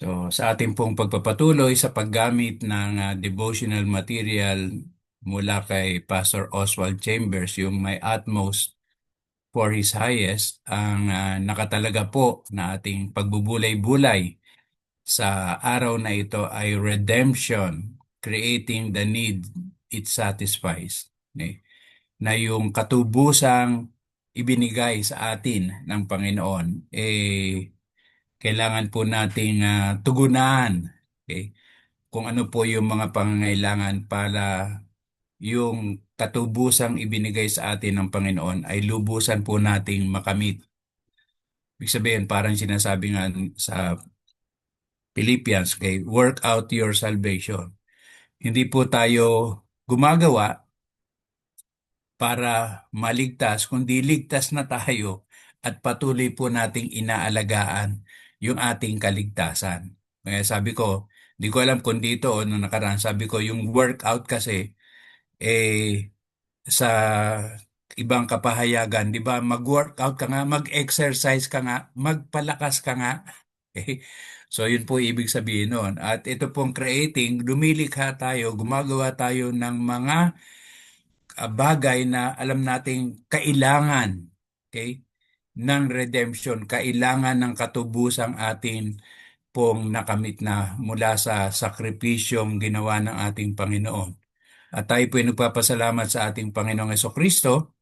So, sa ating pong pagpapatuloy sa paggamit ng devotional material mula kay Pastor Oswald Chambers, yung My Utmost for His Highest, ang nakatalaga po na ating pagbubulay-bulay sa araw na ito ay Redemption, Creating the Need It Satisfies. Okay? Na yung katubusang ibinigay sa atin ng Panginoon, kailangan po nating tugunan. Okay? Kung ano po yung mga pangangailangan para yung katubusang ibinigay sa atin ng Panginoon ay lubusan po nating makamit. Ibig sabihin, parang sinasabi nga sa Philippians, okay, work out your salvation. Hindi po tayo gumagawa para maligtas, kundi ligtas na tayo at patuloy po nating inaalagaan yung ating kaligtasan. Kaya sabi ko, di ko alam kung dito o nung nakaraan, sabi ko yung workout kasi, sa ibang kapahayagan, di ba, mag-workout ka nga, mag-exercise ka nga, magpalakas ka nga. Okay? So, yun po ibig sabihin noon. At ito pong creating, lumilikha tayo, gumagawa tayo ng mga bagay na alam nating kailangan, okay, ng redemption, kailangan ng katubusang atin pong nakamit na mula sa sakripisyong ginawa ng ating Panginoon. At tayo po ay nagpapasalamat sa ating Panginoong Hesukristo,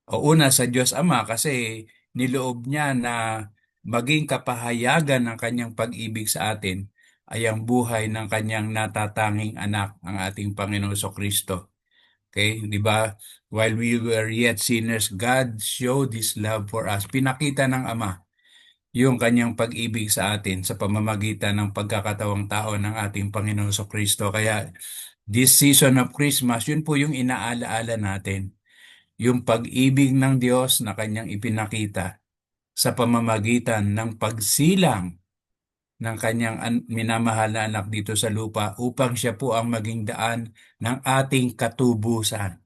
o una sa Diyos Ama kasi niloob niya na maging kapahayagan ng kanyang pag-ibig sa atin ay ang buhay ng kanyang natatanging anak, ang ating Panginoong Hesukristo. Okay, di ba? While we were yet sinners, God showed His love for us. Pinakita ng Ama yung kanyang pag-ibig sa atin sa pamamagitan ng pagkakatawang tao ng ating Panginoon Kristo. Kaya this season of Christmas, yun po yung inaalaala natin. Yung pag-ibig ng Diyos na kanyang ipinakita sa pamamagitan ng pagsilang ng kanyang minamahal na anak dito sa lupa upang siya po ang maging daan ng ating katubusan.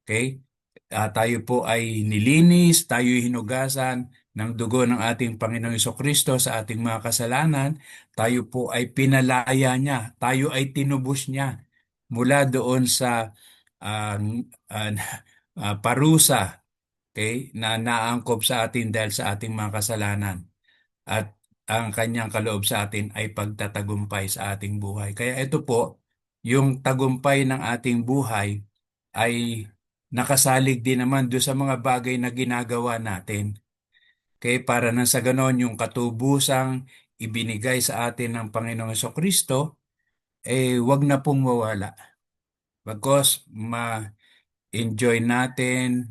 Okay? Tayo po ay nilinis, tayo hinugasan ng dugo ng ating Panginoong Kristo sa ating mga kasalanan. Tayo po ay pinalaya niya, tayo ay tinubos niya mula doon sa ah, ah, parusa, okay, na naangkop sa atin dahil sa ating mga kasalanan. At ang kanyang kaloob sa atin ay pagtatagumpay sa ating buhay. Kaya ito po, yung tagumpay ng ating buhay ay nakasalig din naman doon sa mga bagay na ginagawa natin. Kaya para na sa ganon, yung katubusang ibinigay sa atin ng Panginoong Kristo, wag na pong mawala. Bagkos ma-enjoy natin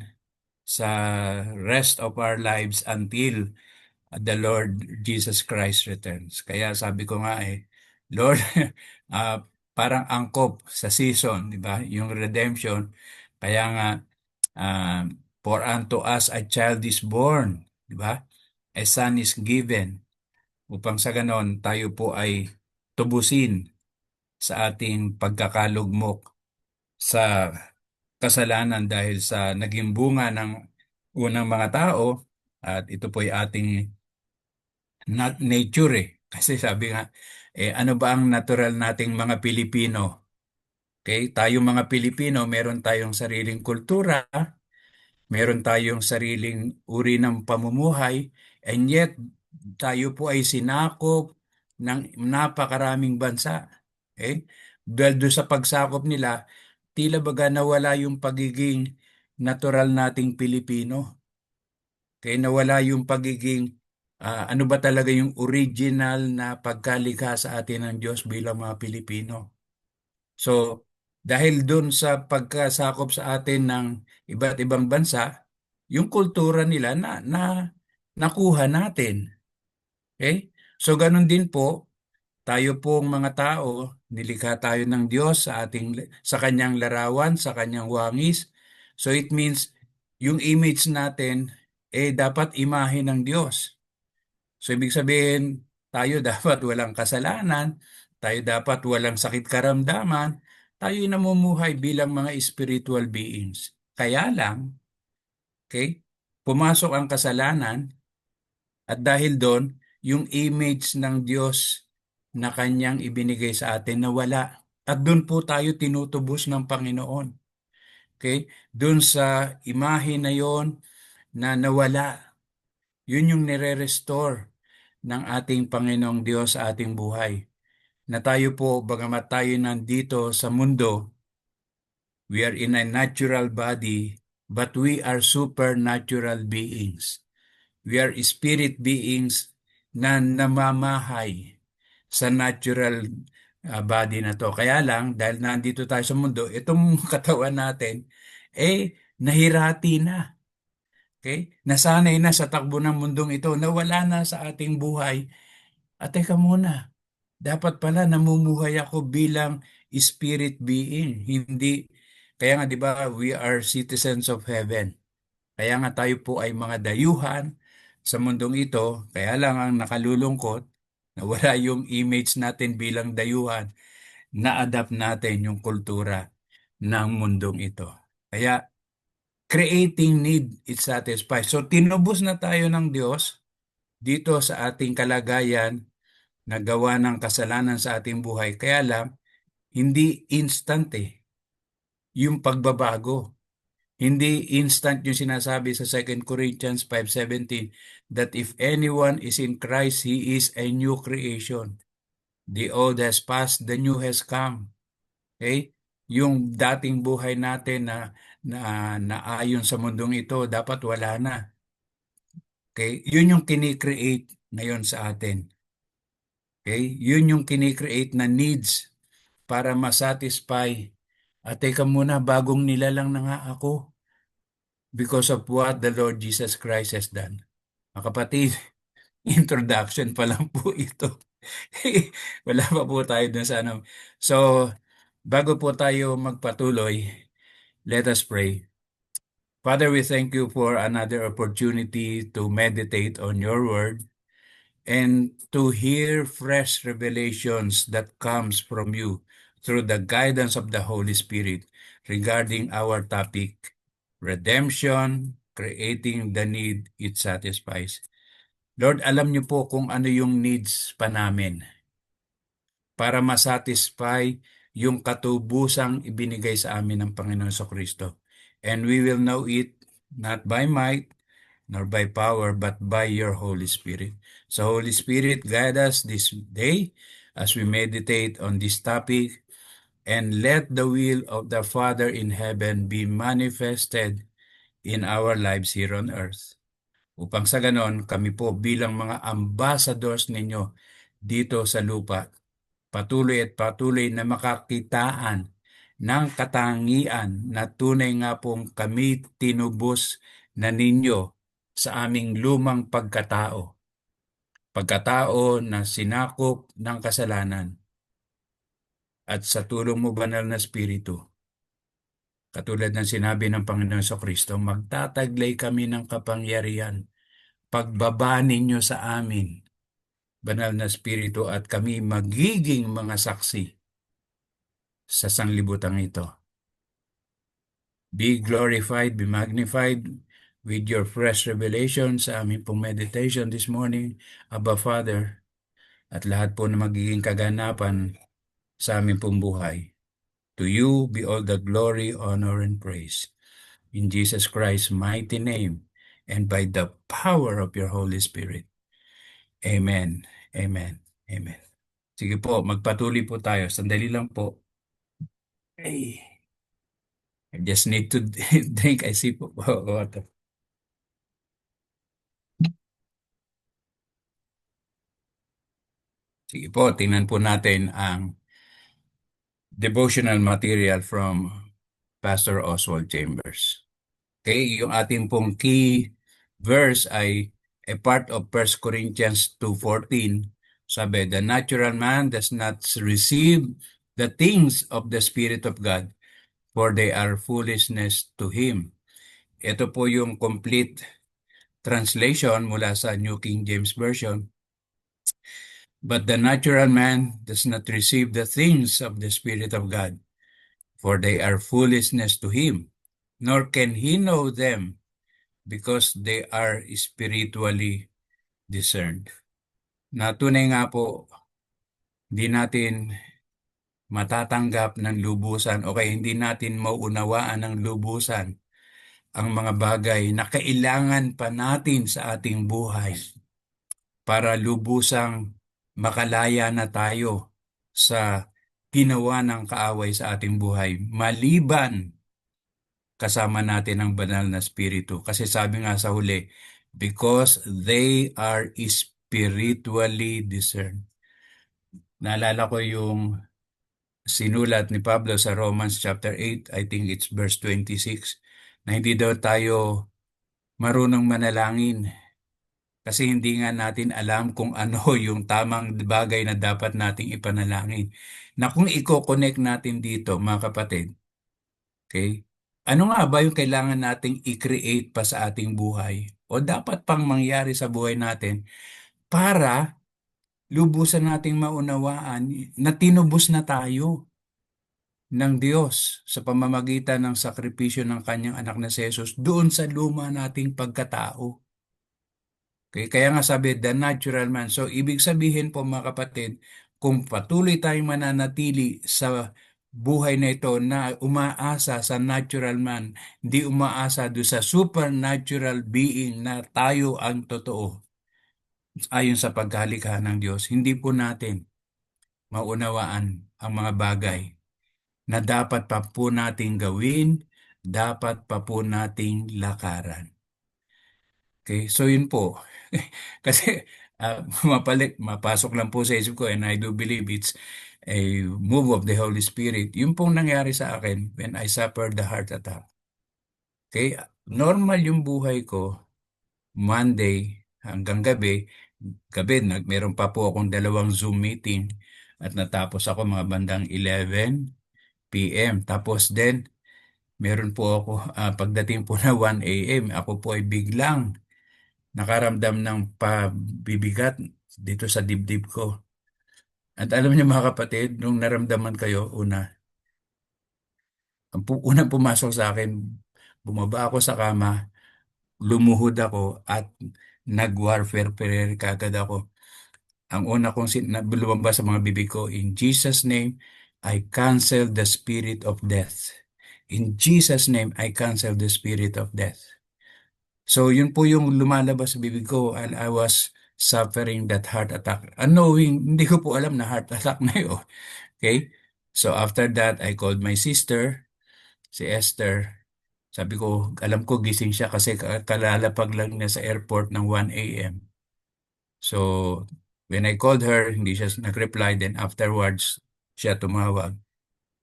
sa rest of our lives until the Lord Jesus Christ returns. Kaya sabi ko nga Lord, ah, parang angkop sa season, di ba? Yung redemption. Kaya nga, ah, for unto us a child is born, di ba? A son is given. Upang sa ganon, tayo po ay tubusin sa ating pagkakalugmok sa kasalanan dahil sa naging bunga ng unang mga tao, at ito po ay ating nature eh. Kasi sabi nga, ano ba ang natural nating mga Pilipino? Okay, tayong mga Pilipino, meron tayong sariling kultura, meron tayong sariling uri ng pamumuhay, and yet tayo po ay sinakop ng napakaraming bansa. Okay? Dahil doon sa pagsakop nila, tila baga nawala yung pagiging natural nating Pilipino. Kaya nawala yung pagiging ano ba talaga yung original na pagkalikha sa atin ng Diyos bilang mga Pilipino. So, dahil dun sa pagkasakop sa atin ng iba't ibang bansa, yung kultura nila nakuha natin. Okay? So, ganun din po, tayo pong mga tao, nilikha tayo ng Diyos sa kanyang larawan, sa kanyang wangis. So, it means, yung image natin, dapat imahe ng Diyos. So, ibig sabihin, tayo dapat walang kasalanan, tayo dapat walang sakit karamdaman, tayo namumuhay bilang mga spiritual beings. Kaya lang, okay, pumasok ang kasalanan at dahil doon, yung image ng Diyos na kanyang ibinigay sa atin na wala. At doon po tayo tinutubos ng Panginoon. Okay? Doon sa imahe na yon na nawala, yun yung nire-restore ng ating Panginoong Diyos sa ating buhay. Na tayo po, bagamat tayo nandito sa mundo, we are in a natural body, but we are supernatural beings. We are spirit beings na namamahay sa natural body na to. Kaya lang, dahil nandito tayo sa mundo, itong katawan natin, nahirati na. Okay? Nasanay na sa takbo ng mundong ito, nawala na sa ating buhay. At teka muna, dapat pala namumuhay ako bilang spirit being, hindi. Kaya nga 'di ba, we are citizens of heaven. Kaya nga tayo po ay mga dayuhan sa mundong ito. Kaya lang ang nakalulungkot na wala yung image natin bilang dayuhan, na-adapt natin yung kultura ng mundong ito. Kaya creating need it satisfies. So tinubos na tayo ng Diyos dito sa ating kalagayan na gawa ng kasalanan sa ating buhay. Kaya lang, hindi instant yung pagbabago. Hindi instant yung sinasabi sa 2 Corinthians 5:17 that if anyone is in Christ, he is a new creation. The old has passed, the new has come. Okay? Yung dating buhay natin na ayon sa mundong ito, dapat wala na. Okay? Yun yung kini-create ngayon sa atin. Okay? Yun yung kini-create na needs para masatisfy. At teka muna, bagong nilalang na nga ako because of what the Lord Jesus Christ has done. Mga kapatid, introduction pa lang po ito. Wala pa po tayo dun sa ano. So, bago po tayo magpatuloy, let us pray. Father, we thank you for another opportunity to meditate on your word and to hear fresh revelations that comes from you through the guidance of the Holy Spirit regarding our topic, redemption, creating the need it satisfies. Lord, alam niyo po kung ano yung needs pa namin para masatisfy yung katubusang ibinigay sa amin ng Panginoon Kristo. And we will know it not by might, nor by power, but by your Holy Spirit. So Holy Spirit, guide us this day as we meditate on this topic, and let the will of the Father in heaven be manifested in our lives here on earth. Upang sa ganon, kami po bilang mga ambassadors ninyo dito sa lupa, patuloy at patuloy na makakitaan ng katangian na tunay nga pong kami tinubos na ninyo sa aming lumang pagkatao. Pagkatao na sinakop ng kasalanan. At sa tulong mo, Banal na Espiritu, katulad ng sinabi ng Panginoon Kristo, magtataglay kami ng kapangyarihan. Pagbaba ninyo sa amin, Banal na Espiritu, at kami magiging mga saksi sa sanglibutang ito. Be glorified, be magnified with your fresh revelation sa aming pong meditation this morning, Abba Father, at lahat po na magiging kaganapan sa aming pong buhay. To you be all the glory, honor, and praise. In Jesus Christ's mighty name, and by the power of your Holy Spirit. Amen. Amen. Amen. Sige po, magpatuloy po tayo. Sandali lang po. Ay, I just need to drink a sip of water. Sige po, tingnan po natin ang devotional material from Pastor Oswald Chambers. Okay, yung ating pong key verse ay a part of 1 Corinthians 2:14. Sabi, the natural man does not receive the things of the Spirit of God, for they are foolishness to him. Ito po yung complete translation mula sa New King James Version. But the natural man does not receive the things of the Spirit of God, for they are foolishness to him, nor can he know them, because they are spiritually discerned. Na tunay nga po, Hindi natin matatanggap ng lubusan o kaya hindi natin mauunawaan ng lubusan ang mga bagay na kailangan pa natin sa ating buhay para lubusang makalaya na tayo sa ginawa ng kaaway sa ating buhay. Maliban kasama natin ang banal na spiritu. Kasi sabi nga sa huli, because they are spiritually discerned. Naalala ko yung sinulat ni Pablo sa Romans chapter 8, I think it's verse 26, na hindi daw tayo marunong manalangin kasi hindi nga natin alam kung ano yung tamang bagay na dapat nating ipanalangin. Na kung i-connect natin dito, mga kapatid, okay? Ano nga ba yung kailangan nating i-create pa sa ating buhay o dapat pang mangyari sa buhay natin para lubusan nating maunawaan na tinubos na tayo ng Diyos sa pamamagitan ng sakripisyo ng kanyang anak na si Jesus doon sa luma nating pagkatao. Okay? Kaya nga sabi, the natural man. So, ibig sabihin po mga kapatid, kung patuloy tayong mananatili sa buhay na ito na umaasa sa natural man, hindi umaasa do sa supernatural being na tayo ang totoo, ayon sa pagkalikha ng Diyos, hindi po natin maunawaan ang mga bagay na dapat pa po nating gawin, dapat pa po nating lakaran. Okay, so yun po. Kasi mapasok lang po sa isip ko and I do believe it's a move of the Holy Spirit. Yun pong nangyari sa akin when I suffered the heart attack. Okay, normal yung buhay ko, Monday hanggang meron pa po akong dalawang Zoom meeting at natapos ako mga bandang 11 p.m. Tapos then, meron po ako, pagdating po na 1 a.m., ako po ay biglang nakaramdam ng pabibigat dito sa dibdib ko. At alam niyo mga kapatid, nung naramdaman kayo, unang pumasok sa akin, bumaba ako sa kama, lumuhod ako at nag-warfare prayer kagad ako. Ang una kong lumabas sa mga bibig ko, in Jesus' name, I cancel the spirit of death. In Jesus' name, I cancel the spirit of death. So, yun po yung lumalabas sa bibig ko and I was suffering that heart attack. Unknowing, hindi ko po alam na heart attack na yun. Okay? So, after that, I called my sister, si Esther. Sabi ko, alam ko gising siya kasi kalalapag lang niya sa airport ng 1 a.m. So, when I called her, hindi siya nag-reply. Then afterwards, siya tumawag.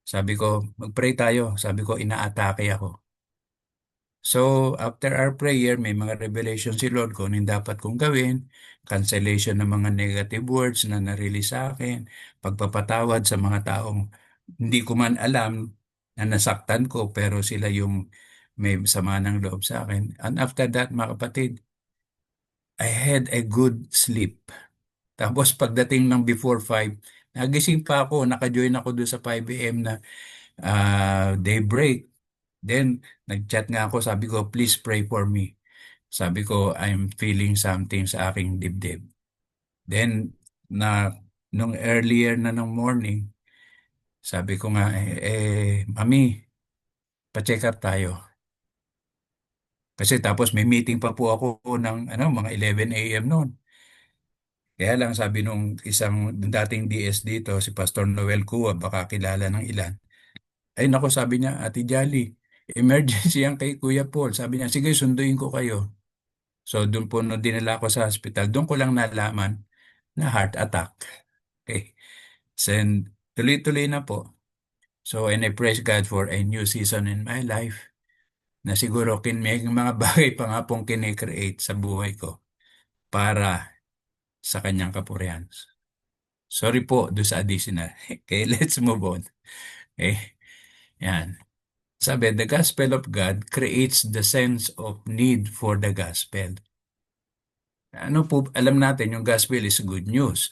Sabi ko, mag-pray tayo. Sabi ko, inaatake ako. So, after our prayer, may mga revelation si Lord kung anong dapat kong gawin, cancellation ng mga negative words na na-release sa akin, pagpapatawad sa mga taong hindi ko man alam na nasaktan ko, pero sila yung may sama ng loob sa akin. And after that, mga kapatid, I had a good sleep. Tapos pagdating ng before 5, nagising pa ako, naka-join ako doon sa 5 a.m. na daybreak. Then, nag-chat nga ako, sabi ko, please pray for me. Sabi ko, I'm feeling something sa aking dibdib. Then, nung earlier na ng morning, sabi ko nga, mami, pa-check up tayo. Kasi tapos may meeting pa po ako ng mga 11 a.m. noon. Kaya lang sabi nung isang dating DS dito, si Pastor Noel Cua, baka kilala ng ilan. Ay nako, sabi niya, Ate Jolly, emergency yan kay Kuya Paul. Sabi niya, sige, sunduin ko kayo. So doon po nung dinala ko sa hospital, doon ko lang nalaman na heart attack. Okay. So, tuloy-tuloy na po. So, and I praise God for a new season in my life na siguro may mga bagay pa nga pong kine-create sa buhay ko para sa kanyang kapurihan. Sorry po do sa additional. Okay, let's move on. Okay, yan. Sabi, the gospel of God creates the sense of need for the gospel. Ano po, alam natin yung gospel is good news.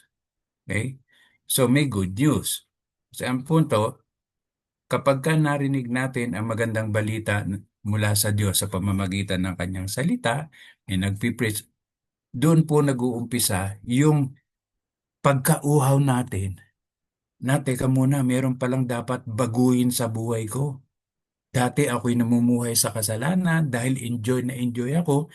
Okay? So may good news. So ang punto, kapag ka narinig natin ang magandang balita mula sa Diyos sa pamamagitan ng kanyang salita, ay nagpipreach, doon po nag-uumpisa yung pagkauhaw natin. na teka muna, meron palang dapat baguhin sa buhay ko. Dati ako'y namumuhay sa kasalanan dahil enjoy ako,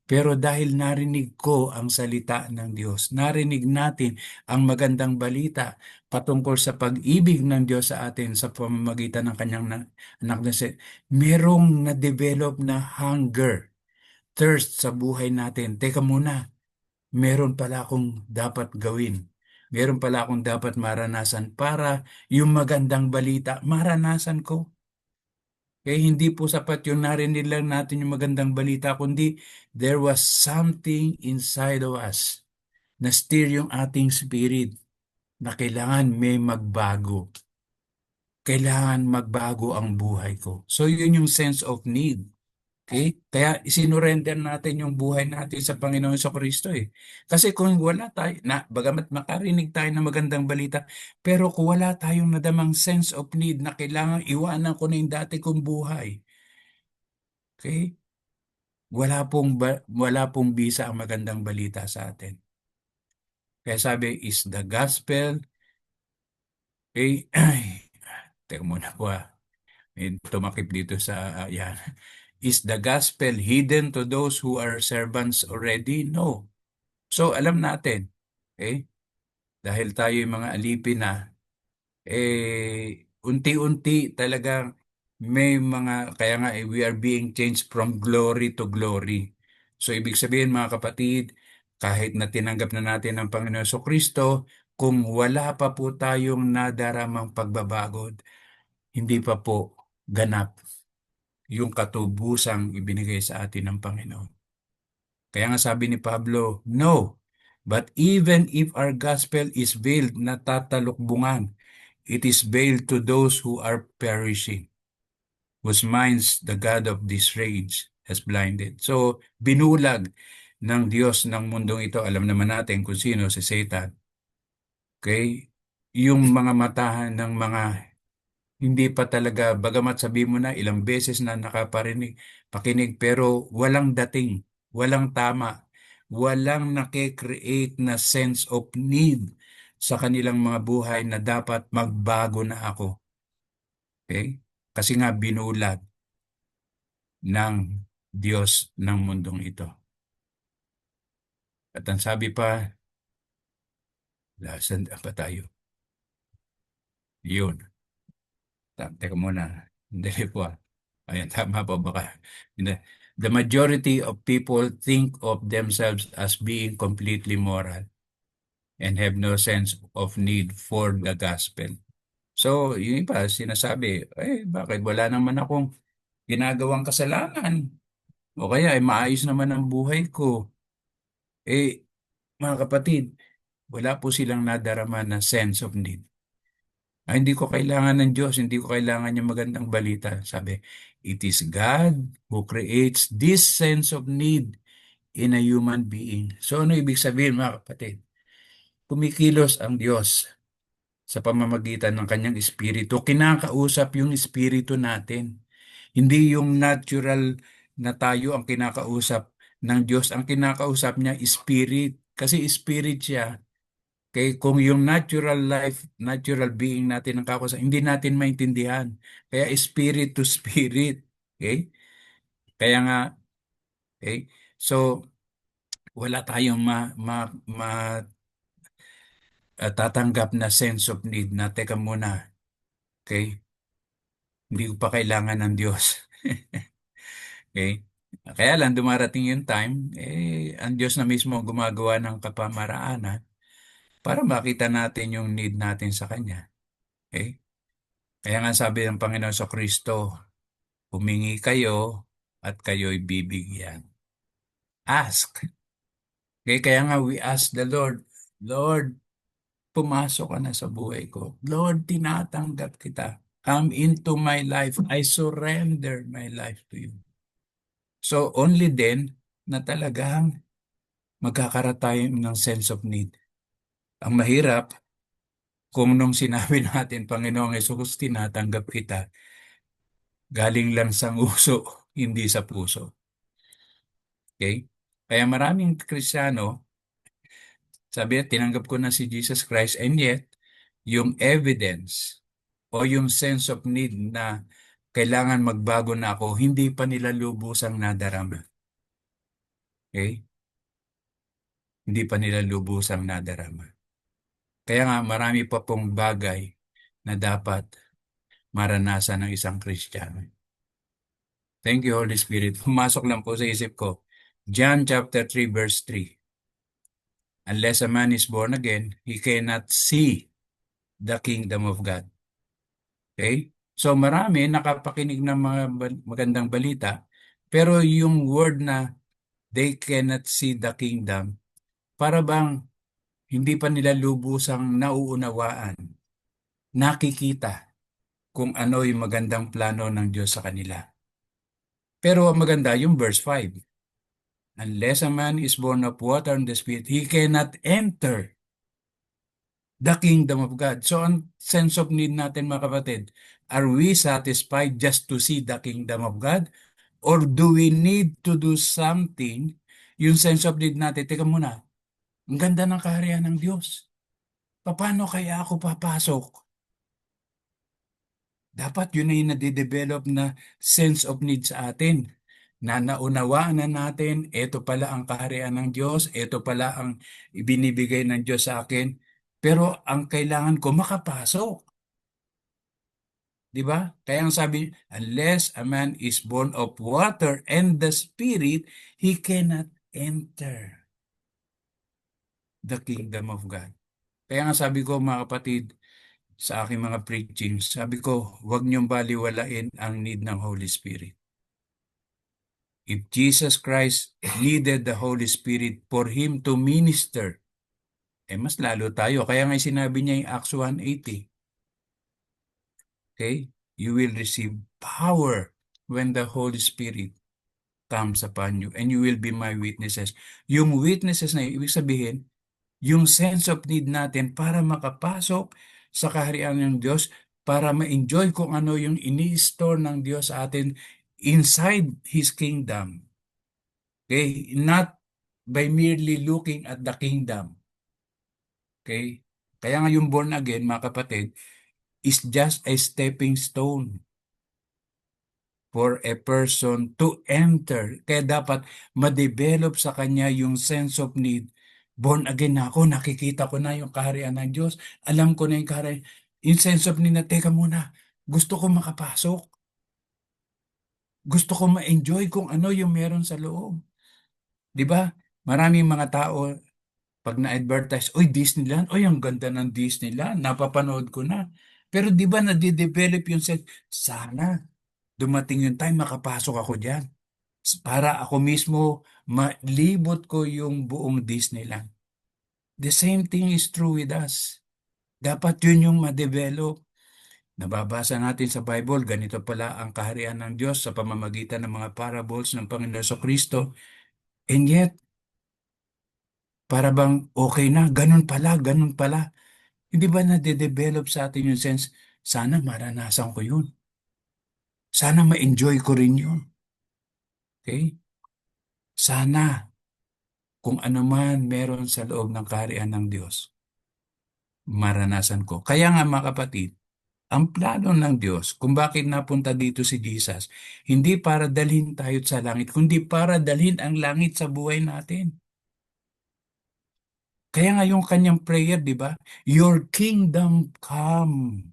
pero dahil narinig ko ang salita ng Diyos, narinig natin ang magandang balita patungkol sa pag-ibig ng Diyos sa atin sa pamamagitan ng kanyang anak na merong na-develop na hunger, thirst sa buhay natin. Teka muna, meron pala akong dapat gawin. Meron pala akong dapat maranasan para yung magandang balita, maranasan ko. Kaya hindi po sapat yung narinig lang natin yung magandang balita, kundi there was something inside of us na steer yung ating spirit na kailangan may magbago. Kailangan magbago ang buhay ko. So yun yung sense of need. Okay? Kaya isinurrender natin yung buhay natin sa Panginoon sa Kristo eh. Kasi kung wala tayo, bagamat makarinig tayo ng magandang balita, pero kung wala tayong nadamang sense of need na kailangan iwanan ko na yung dati kong buhay, okay? Wala pong bisa ang magandang balita sa atin. Kaya sabi, is the gospel, ay, teka muna po may tumakip dito sa, yan. Is the gospel hidden to those who are servants already? No. So, alam natin, okay? Dahil tayo yung mga alipin na, unti-unti talagang may mga, kaya nga we are being changed from glory to glory. So, ibig sabihin mga kapatid, kahit na tinanggap na natin ang Panginoon Kristo, kung wala pa po tayong nadaramang pagbabagod, hindi pa po ganap yung katubusang ibinigay sa atin ng Panginoon. Kaya nga sabi ni Pablo, no, but even if our gospel is veiled, natatalukbungan, it is veiled to those who are perishing, whose minds the God of this rage has blinded. So, binulag ng Diyos ng mundong ito. Alam naman natin kung sino, si Satan. Okay? Yung mga matahan ng mga hindi pa talaga, bagamat sabi mo na ilang beses na pakinig, pero walang dating, walang tama, walang nakikreate na sense of need sa kanilang mga buhay na dapat magbago na ako. Okay? Kasi nga binulag ng Diyos ng mundong ito. At ang sabi pa, saan pa tayo? Yun. Teka muna. Hindi po. Ayan, tama po baka. Hindi. The majority of people think of themselves as being completely moral and have no sense of need for the gospel. So, yung iba, sinasabi, bakit wala naman akong ginagawang kasalanan? O kaya, maayos naman ang buhay ko. Mga kapatid, wala po silang nadarama na sense of need. Hindi ko kailangan ng Diyos, hindi ko kailangan yung magandang balita. Sabi, it is God who creates this sense of need in a human being. So ano ibig sabihin mga kapatid? Kumikilos ang Diyos sa pamamagitan ng kanyang espiritu. Kinakausap yung espiritu natin. Hindi yung natural na tayo ang kinakausap ng Diyos. Ang kinakausap niya, spirit. Kasi spirit siya. Kaya kung yung natural life, natural being natin ang kakusap, hindi natin maintindihan. Kaya spirit to spirit. Okay? Kaya nga, okay? So, wala tayong tatanggap na sense of need na teka muna. Okay? Hindi ko pa kailangan ng Diyos. Okay? Kaya lang dumarating yung time, ang Diyos na mismo ang gumagawa ng kapamaraanan para makita natin yung need natin sa Kanya. Okay? Kaya nga sabi ng Panginoon sa Kristo, humingi kayo at kayo'y bibigyan. Ask. Okay? Kaya nga we ask the Lord, Lord, pumasok ka na sa buhay ko. Lord, tinatanggap kita. Come into my life. I surrender my life to you. So, only then na talagang magkakaroon tayo ng sense of need. Ang mahirap, kung nung sinabi natin, Panginoong Hesus, tinatanggap kita, galing lang sa nguso, hindi sa puso. Okay? Kaya maraming Kristiyano, sabi, tinanggap ko na si Jesus Christ, and yet, yung evidence o yung sense of need na kailangan magbago na ako, hindi pa nila lubusang nadarama. Okay? Hindi pa nila lubusang nadarama. Kaya nga marami pa pong bagay na dapat maranasan ng isang Kristiyano. Thank you, Holy Spirit. Pumasok lang po sa isip ko. John chapter 3 verse 3. Unless a man is born again, he cannot see the kingdom of God. Okay? So marami nakapakinig ng mga magandang balita, pero yung word na they cannot see the kingdom, para bang hindi pa nila lubusang nauunawaan, nakikita kung ano yung magandang plano ng Diyos sa kanila. Pero ang maganda yung verse 5. Unless a man is born of water and the Spirit, he cannot enter the kingdom of God. So, ang sense of need natin, mga kapatid, are we satisfied just to see the kingdom of God? Or do we need to do something? Yung sense of need natin, teka muna, ang ganda ng kaharian ng Diyos. Paano kaya ako papasok? Dapat yun na yung nade-develop na sense of need sa atin. Na naunawaan na natin, ito pala ang kaharian ng Diyos, ito pala ang ibinibigay ng Diyos sa akin. Pero ang kailangan ko makapasok. Di ba? Kaya ang sabi, unless a man is born of water and the Spirit, he cannot enter the kingdom of God. Kaya nga sabi ko, mga kapatid, sa aking mga preaching, sabi ko, huwag niyong baliwalain ang need ng Holy Spirit. If Jesus Christ needed the Holy Spirit for Him to minister, mas lalo tayo. Kaya nga sinabi niya yung Acts 1:80, okay? You will receive power when the Holy Spirit comes upon you and you will be my witnesses. Yung witnesses na yun, ibig sabihin, yung sense of need natin para makapasok sa kaharian ng Diyos, para ma-enjoy kung ano yung ini-store ng Diyos sa atin inside His kingdom. Okay? Not by merely looking at the kingdom. Okay? Kaya nga yung born again, mga kapatid, is just a stepping stone for a person to enter. Kaya dapat ma-develop sa kanya yung sense of need. Born again na ako, nakikita ko na yung kaharian ng Diyos. Alam ko na yung kaharian. Yung sense of need na, teka muna, gusto ko makapasok. Gusto ko ma-enjoy kung ano yung meron sa loob. Di ba? Maraming mga tao, pag na-advertise, oy, Disneyland, oy, ang ganda ng Disneyland, napapanood ko na. Pero di ba nade-develop yung sense, sana dumating yung time, makapasok ako dyan. Para ako mismo malibot ko yung buong Disneyland. The same thing is true with us. Dapat yun yung ma-develop. Nababasa natin sa Bible, ganito pala ang kaharian ng Diyos sa pamamagitan ng mga parables ng Panginoon Kristo. And yet, para bang okay na, ganun pala, ganun pala. Hindi ba nade-develop sa atin yung sense, sana maranasan ko yun. Sana ma-enjoy ko rin yun. Okay? Sana kung ano man meron sa loob ng kaharian ng Diyos, maranasan ko. Kaya nga mga kapatid, ang plano ng Diyos kung bakit napunta dito si Jesus, hindi para dalhin tayo sa langit, kundi para dalhin ang langit sa buhay natin. Kaya nga yung kanyang prayer, di ba? Your kingdom come.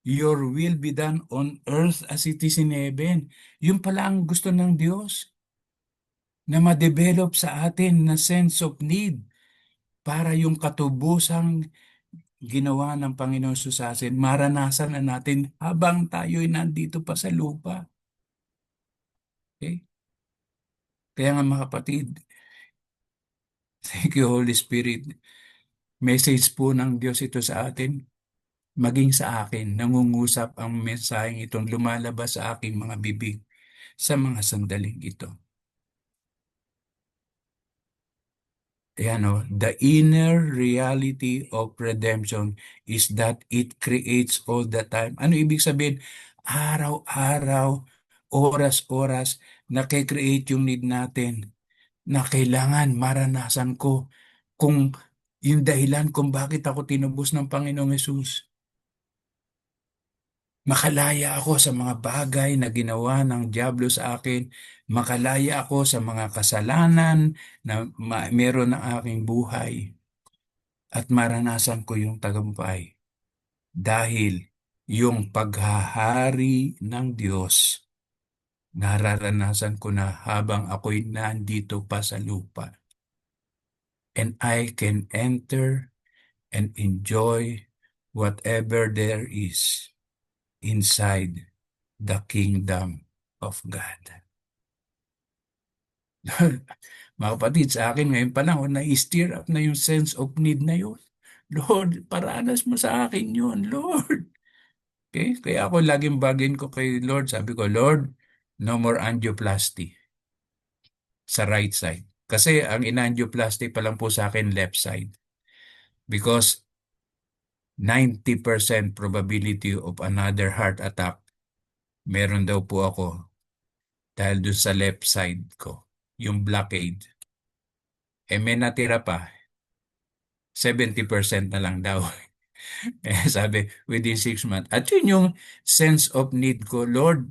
Your will be done on earth as it is in heaven. Yun pala ang gusto ng Diyos, na ma-develop sa atin na sense of need para yung katubusang ginawa ng Panginoon sa atin, maranasan na natin habang tayo'y nandito pa sa lupa. Okay? Kaya nga mga kapatid, thank you Holy Spirit. Message po ng Diyos ito sa atin. Maging sa akin, nangungusap ang mensaheng itong lumalabas sa aking mga bibig sa mga sandaling ito. Ayan o, the inner reality of redemption is that it creates all the time. Ano ibig sabihin? Araw-araw, oras-oras, nakikreate yung need natin na kailangan maranasan ko kung yung dahilan kung bakit ako tinubos ng Panginoong Hesus. Makalaya ako sa mga bagay na ginawa ng diablo sa akin. Makalaya ako sa mga kasalanan na meron ng aking buhay. At maranasan ko yung tagumpay. Dahil yung paghahari ng Diyos, nararanasan ko na habang ako'y nandito pa sa lupa. And I can enter and enjoy whatever there is inside the kingdom of God. Mga kapatid, sa akin ngayon pa lang, na-stir up na yung sense of need na yun. Lord, paranas mo sa akin yun, Lord. Okay? Kaya ako laging bagin ko kay Lord. Sabi ko, Lord, no more angioplasty sa right side. Kasi ang in-angioplasty pa lang po sa akin left side. Because 90% probability of another heart attack, meron daw po ako dahil dun sa left side ko, yung blockade. May natira pa, 70% na lang daw. Sabi, within 6 months. At yun yung sense of need ko. Lord,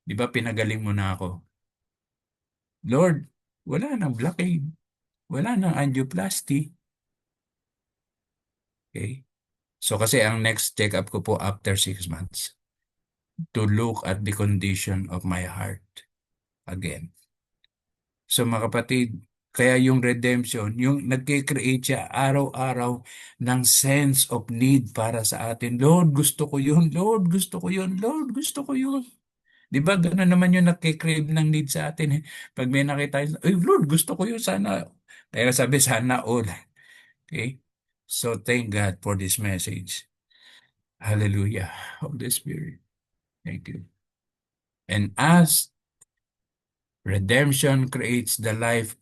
di ba pinagaling mo na ako? Lord, wala nang blockade. Wala nang angioplasty. Okay? So kasi ang next check-up ko po after 6 months to look at the condition of my heart again. So mga kapatid, kaya yung redemption, yung nagkikreate siya araw-araw ng sense of need para sa atin. Lord, gusto ko yun. Lord, gusto ko yun. Lord, gusto ko yun. Di ba? Gano'n naman yung nagkikrave ng need sa atin. Pag may nakita, ay Lord, gusto ko yun. Sana. Kaya sabi, sana all. Okay? So thank God for this message. Hallelujah. Holy Spirit. Thank you. And as redemption creates the life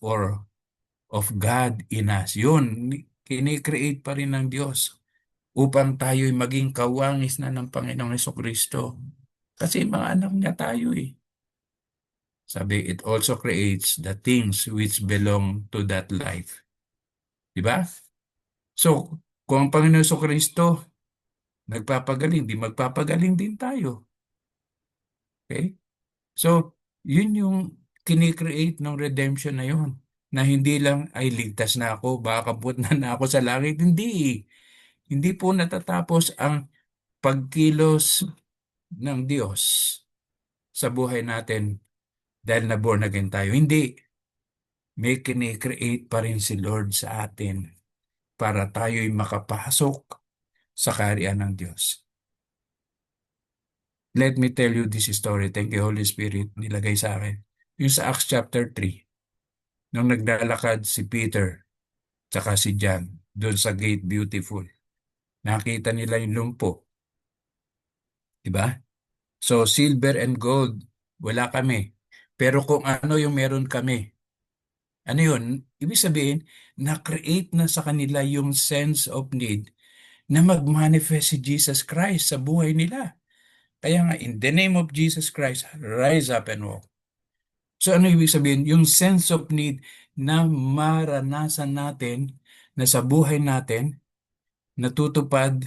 of God in us. Yun, kinikreate pa rin ng Diyos upang tayo'y maging kawangis na ng Panginoong Hesukristo. Kasi mga anak niya tayo eh. Sabi, it also creates the things which belong to that life. Diba? So, kung ang Panginoong Hesukristo nagpapagaling, di magpapagaling din tayo. Okay? So, yun yung kinikreate ng redemption na yun. Na hindi lang, ay ligtas na ako, baka na ako sa langit. Hindi. Hindi po natatapos ang pagkilos ng Diyos sa buhay natin dahil na born again tayo. Hindi. May kinikreate pa rin si Lord sa atin para tayo'y makapasok sa kaharian ng Diyos. Let me tell you this story. Thank you, Holy Spirit, nilagay sa akin. Yung sa Acts chapter 3, nung naglalakad si Peter tsaka si John doon sa Gate Beautiful, nakita nila yung lumpo. Diba? So, silver and gold, wala kami. Pero kung ano yung meron kami, ano yun? Ibig sabihin, na-create na sa kanila yung sense of need na mag-manifest si Jesus Christ sa buhay nila. Kaya nga, in the name of Jesus Christ, rise up and walk. So ano ibig sabihin? Yung sense of need na maranasan natin na sa buhay natin, natutupad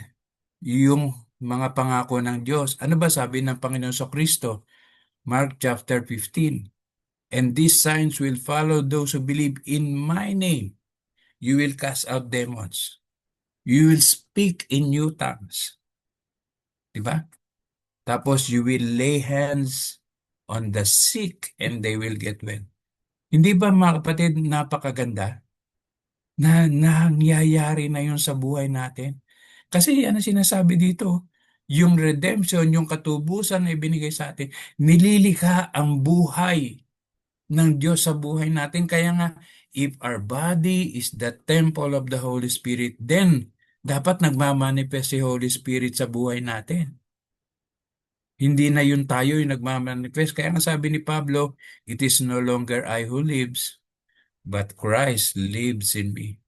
yung mga pangako ng Diyos. Ano ba sabi ng Panginoon Kristo? Mark chapter 15. And these signs will follow those who believe in my name. You will cast out demons. You will speak in new tongues. Diba? Tapos you will lay hands on the sick and they will get well. Hindi ba mga kapatid, napakaganda na nangyayari na yun sa buhay natin? Kasi ano sinasabi dito? Yung redemption, yung katubusan na ibinigay sa atin, nililikha ang buhay ng Diyos sa buhay natin. Kaya nga, if our body is the temple of the Holy Spirit, then dapat nagmamanifest si Holy Spirit sa buhay natin. Hindi na yun tayo yung nagmamanifest. Kaya nga sabi ni Pablo, it is no longer I who lives, but Christ lives in me.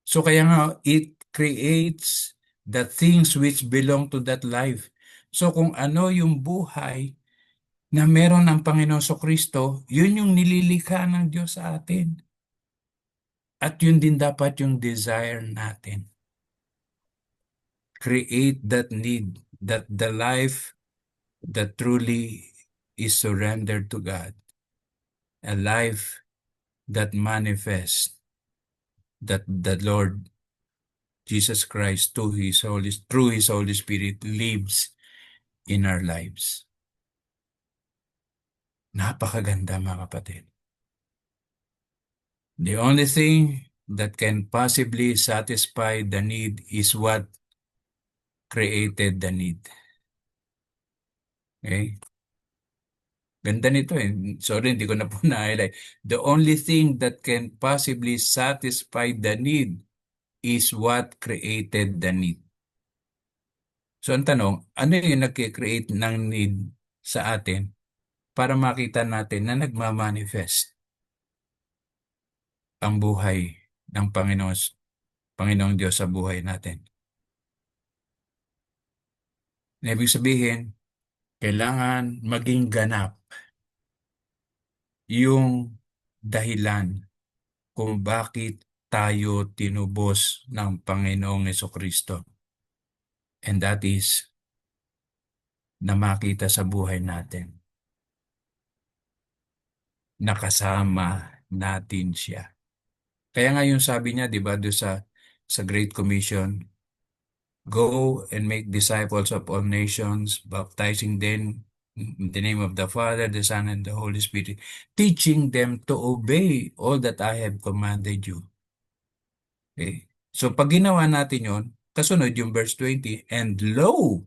So kaya nga, it creates the things which belong to that life. So kung ano yung buhay na meron ng Panginoon Kristo, yun yung nililikha ng Diyos sa atin. At yun din dapat yung desire natin. Create that need, that the life that truly is surrendered to God, a life that manifests that the Lord Jesus Christ through His Holy Spirit lives in our lives. Napakaganda mga kapatid. The only thing that can possibly satisfy the need is what created the need. Okay? Ganda nito eh. Sorry, hindi ko na po na-highlight. The only thing that can possibly satisfy the need is what created the need. So ang tanong, ano yung nag-create ng need sa atin para makita natin na nagmamanifest ang buhay ng Panginoong Diyos sa buhay natin? Ibig sabihin, kailangan maging ganap yung dahilan kung bakit tayo tinubos ng Panginoong Hesukristo. And that is na makita sa buhay natin. Nakasama natin siya. Kaya nga yung sabi niya, di ba, doon sa Great Commission, go and make disciples of all nations, baptizing them in the name of the Father, the Son, and the Holy Spirit, teaching them to obey all that I have commanded you. Okay? So pag ginawa natin yon, kasunod yung verse 20, and lo,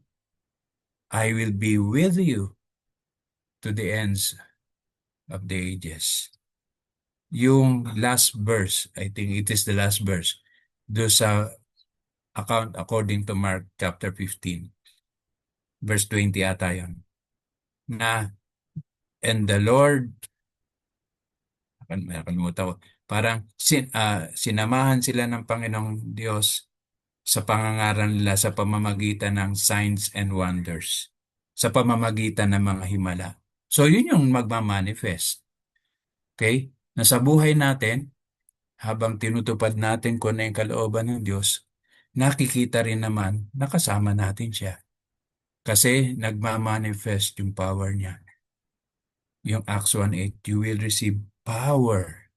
I will be with you to the ends of the ages. Yung last verse, I think it is the last verse, do sa account according to Mark chapter 15, verse 20 ata yun, na, and the Lord, nakalimutan ko, parang sinamahan sila ng Panginoong Diyos sa pangangaral nila sa pamamagitan ng signs and wonders, sa pamamagitan ng mga himala. So yun yung magmamanifest. Okay? Na sa buhay natin, habang tinutupad natin kung ano yung kalooban ng Diyos, nakikita rin naman na kasama natin siya. Kasi nagmamanifest yung power niya. Yung Acts 1:8, you will receive power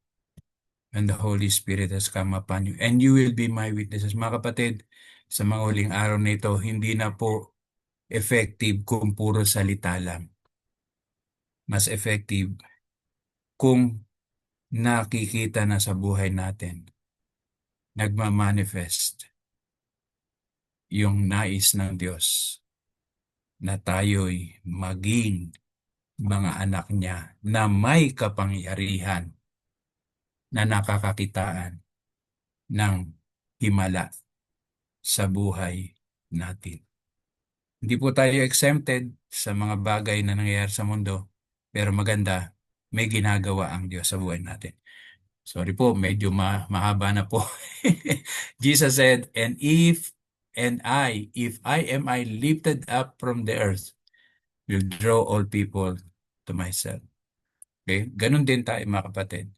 when the Holy Spirit has come upon you. And you will be my witnesses. Mga kapatid, sa mga huling araw na ito, hindi na po effective kung puro salita lang. Mas effective kung nakikita na sa buhay natin, nagmamanifest yung nais ng Diyos na tayo'y maging mga anak niya na may kapangyarihan na nakakakitaan ng himala sa buhay natin. Hindi po tayo exempted sa mga bagay na nangyayari sa mundo, pero maganda, may ginagawa ang Diyos sa buhay natin. Sorry po, medyo mahaba na po. Jesus said, if I lifted up from the earth, will draw all people to myself. Okay? Ganun din tayo mga kapatid.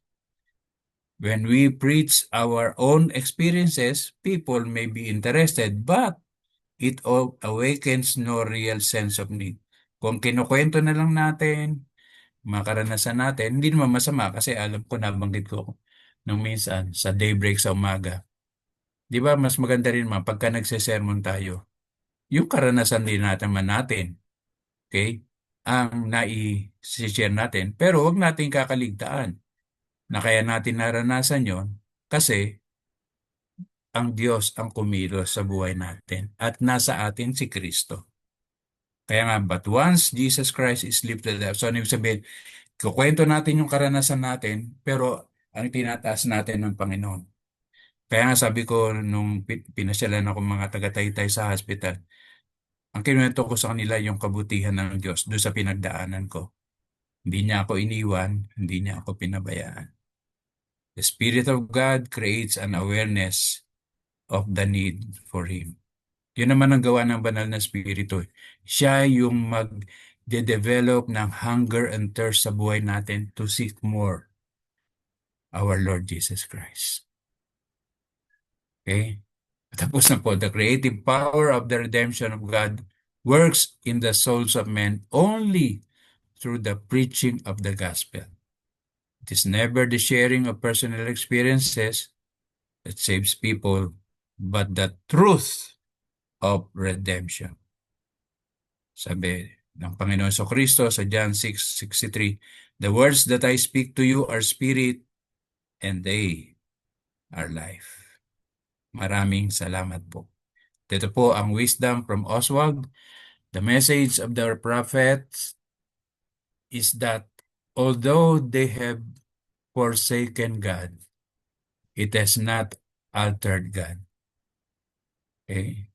When we preach our own experiences, people may be interested, but it awakens no real sense of need. Kung kinukwento na lang natin, makaranasan natin, hindi naman masama kasi alam ko, nabanggit ko nung minsan sa daybreak sa umaga. Di ba mas maganda rin pagka nagsesermon tayo, yung karanasan din natin, okay, ang nai-share natin. Pero wag natin kakaligtaan na kaya natin naranasan yon kasi ang Diyos ang kumilos sa buhay natin at nasa atin si Kristo. Kaya nga, but once Jesus Christ is lifted up, so ano ibig sabihin, kukwento natin yung karanasan natin, pero ang tinataas natin ng Panginoon. Kaya nga sabi ko, nung pinasyalan ako mga taga-Taytay sa hospital, ang kinuwento ko sa kanila yung kabutihan ng Diyos doon sa pinagdaanan ko. Hindi niya ako iniwan, hindi niya ako pinabayaan. The Spirit of God creates an awareness of the need for Him. Yun naman ang gawa ng banal na Espiritu. Siya yung mag-develop ng hunger and thirst sa buhay natin to seek more our Lord Jesus Christ. Okay? Tapos na po, the creative power of the redemption of God works in the souls of men only through the preaching of the gospel. It is never the sharing of personal experiences that saves people, but the truth of redemption. Sabi ng Panginoon Kristo sa John 6:63, "The words that I speak to you are spirit and they are life." Maraming salamat po. Dito po ang wisdom from Oswald. The message of the prophets is that although they have forsaken God, it has not altered God. Okay?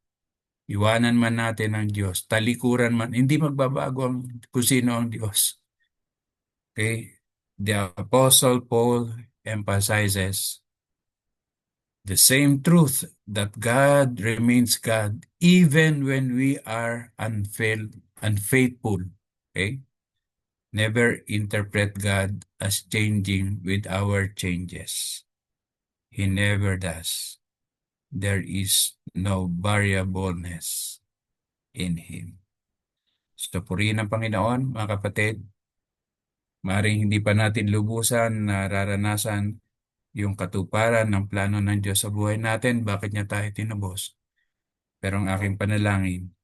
Iwanan man natin ang Diyos, talikuran man, hindi magbabago ang kung sino ang Diyos. Okay? The Apostle Paul emphasizes the same truth that God remains God even when we are unfaithful. Okay? Never interpret God as changing with our changes. He never does. There is no variableness in Him. So, purihin ang Panginoon, mga kapatid. Maring hindi pa natin lubusan nararanasan yung katuparan ng plano ng Diyos sa buhay natin, bakit niya tayo tinubos. Pero ang aking panalangin,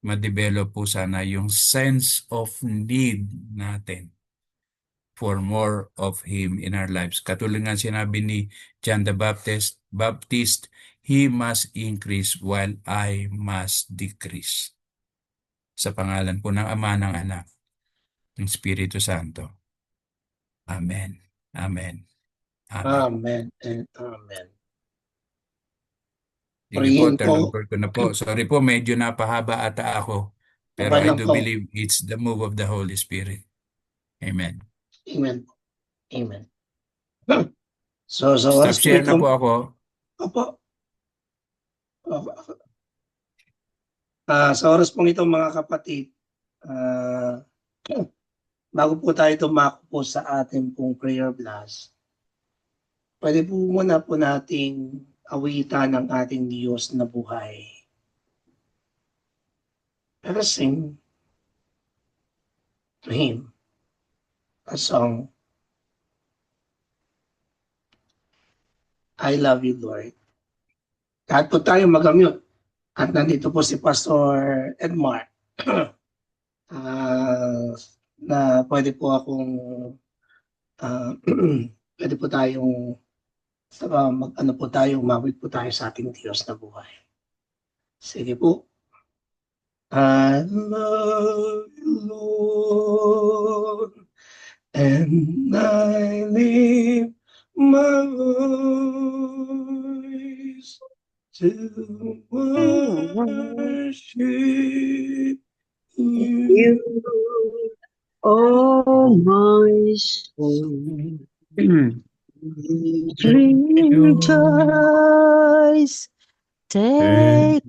ma-develop po sana yung sense of need natin for more of Him in our lives. Katulad nga sinabi ni John the Baptist, He must increase while I must decrease. Sa pangalan po ng Ama, ng Anak, ng Espiritu Santo. Amen. Amen. Amen. Amen and amen. Sige po, Purihin turn po. over ko na po. Sorry po, medyo napahaba ata ako. Pero Okay I lang do po. believe it's the move of the Holy Spirit. Amen. Amen. Amen. So, sa Stop oras po share na ito, po ako. opo. Sa oras pong ito, mga kapatid, bago po tayo tumako po sa ating pong prayer blast, pwede po muna po nating awitan ng ating Diyos na buhay. Let us sing to Him a song, I Love You, Lord. Kahit po tayo mag-mute. At nandito po si Pastor Edmar. Na pwede po akong pwede po tayong mag-ano po tayo, umawit po tayo sa ating Diyos na buhay. Sige po. I love you, Lord, and I lift my voice to worship you. Oh, my soul, rejoice, take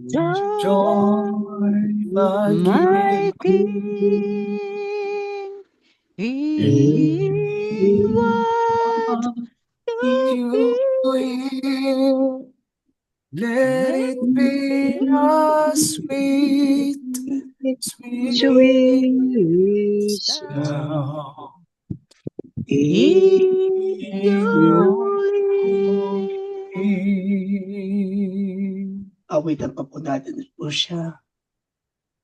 joy, my King, in what you will. Let it be a sweet, sweet sound in your Awitan pa po natin po siya.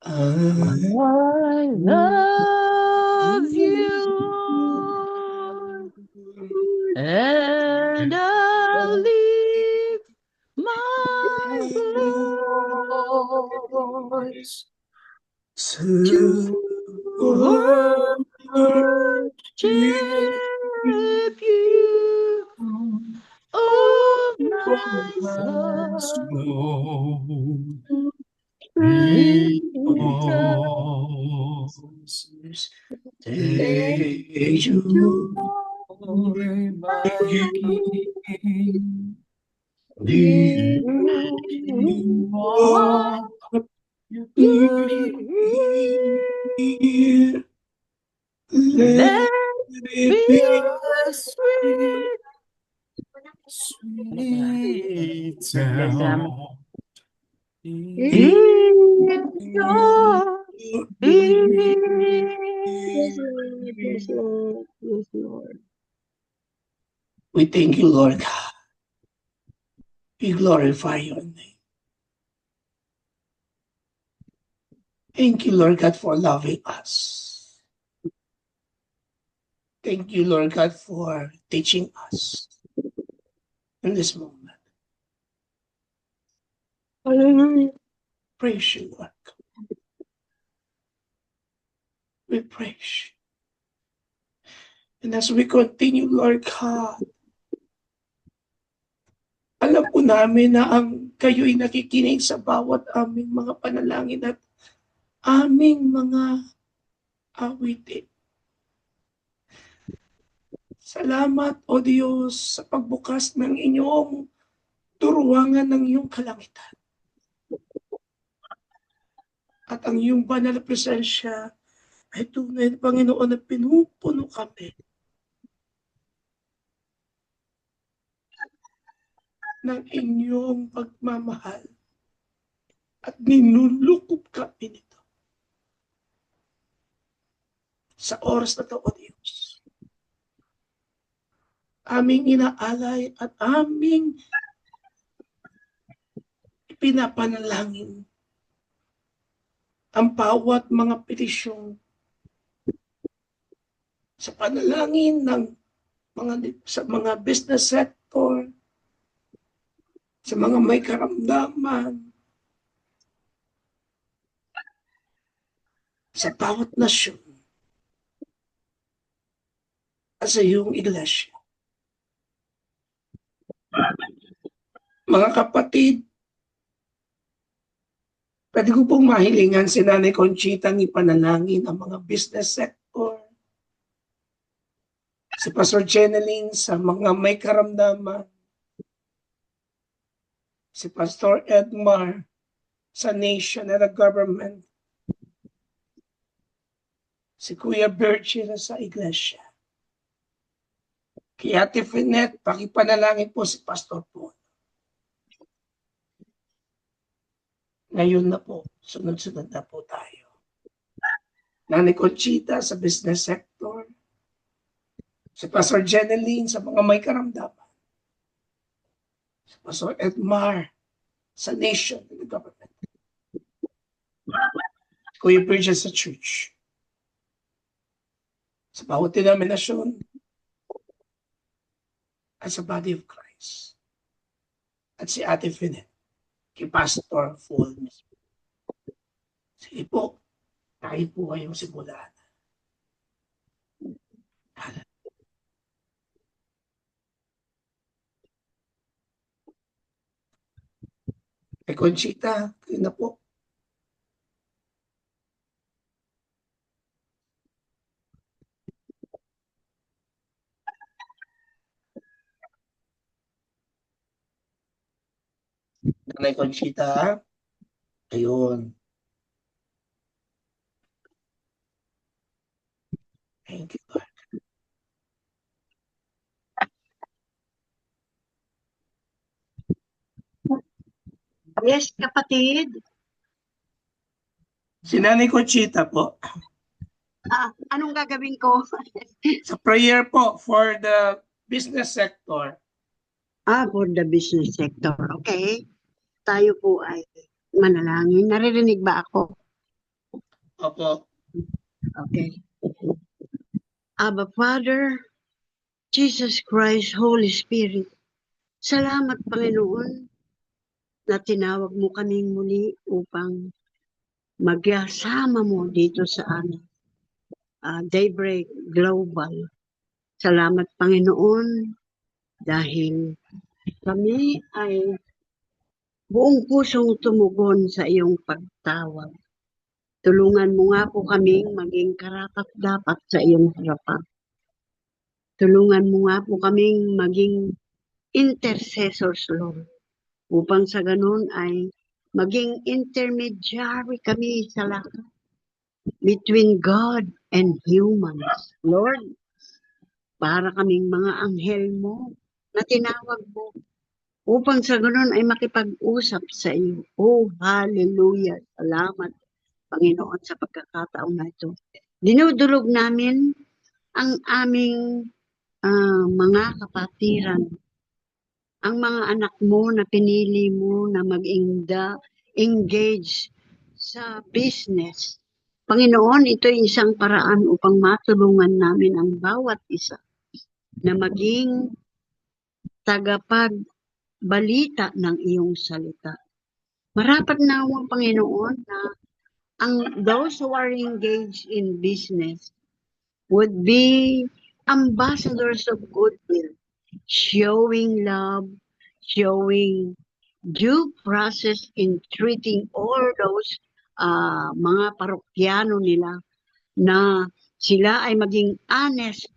I love you, and I'll lift my voice to worship you, oh my soul. Take you, my King. Let it be a sweet, Sweet Yes, sound. Is your peace. Yes, Lord. Yes, Lord. Yes, Lord. We thank you, Lord God. We glorify your name. Thank you, Lord God, for loving us. Thank you, Lord God, for teaching us in this moment. Hallelujah. Praise you, Lord God. We praise you. And as we continue, Lord God, alam po namin na kayo'y nakikinig sa bawat aming mga panalangin at aming mga awitin. Salamat, O Diyos, sa pagbukas ng inyong turuangan ng iyong kalangitan. At ang iyong banal na presensya ay tunay na Panginoon na pinupuno kami ng inyong pagmamahal at ninulukob kami nito. Sa oras na ito, O Diyos, aming inaalay at aming pinapanalangin ang bawat mga petisyong sa panalangin ng sa mga business sector, sa mga may karamdaman, sa bawat nasyon, at sa iyong iglesia. Mga kapatid, pwede ko pong mahilingan si Nanay Conchita ng ipanalangin ang mga business sector, si Pastor Jeneline sa mga may karamdaman, si Pastor Edmar sa nation at the government, si Kuya Virgil sa iglesia. Kay Ate Finette, pakipanalangin po si Pastor Paul. Ngayon na po, sunod-sunod na po tayo. Nanay Conchita sa business sector, si Pastor Jeneline sa mga may karamdaman, si Pastor Edmar sa nation and the government, Kuya Bridges sa church, sa bawat denominasyon, at sa body of Christ, at si Ate Finette, kay Pastor Paul mismo. Sige po, tayo po kayong simulan. Kay Conchita, kayo na po. Nanay Conchita, ayun. Thank you, Lord. Yes, kapatid. Si Nanay Conchita po, Anong gagawin ko? sa prayer po for the business sector. For the business sector. Okay. Tayo po ay manalangin. Naririnig ba ako? Opo. Okay. Abba Father, Jesus Christ, Holy Spirit, salamat Panginoon na tinawag mo kaming muli upang magsama mo dito sa amin. Daybreak Global. Salamat Panginoon dahil kami ay buong pusong tumugon sa iyong pagtawag. Tulungan mo nga po kaming maging karapat-dapat sa iyong harapan. Tulungan mo nga po kaming maging intercessors, Lord, upang sa ganun ay maging intermediary kami sa lahat between God and humans. Lord, para kaming mga anghel mo na tinawag mo upang sa ganun ay makipag-usap sa iyo. Oh, hallelujah. Salamat, Panginoon, sa pagkakataon na ito. Dinudulog namin ang aming mga kapatiran, ang mga anak mo na pinili mo na mag-engage sa business. Panginoon, ito ay isang paraan upang matulungan namin ang bawat isa na maging tagapagbalita ng iyong salita. Marapat na ang Panginoon na those who are engaged in business would be ambassadors of goodwill, showing love, showing due process in treating all those mga parokyano nila na sila ay maging honest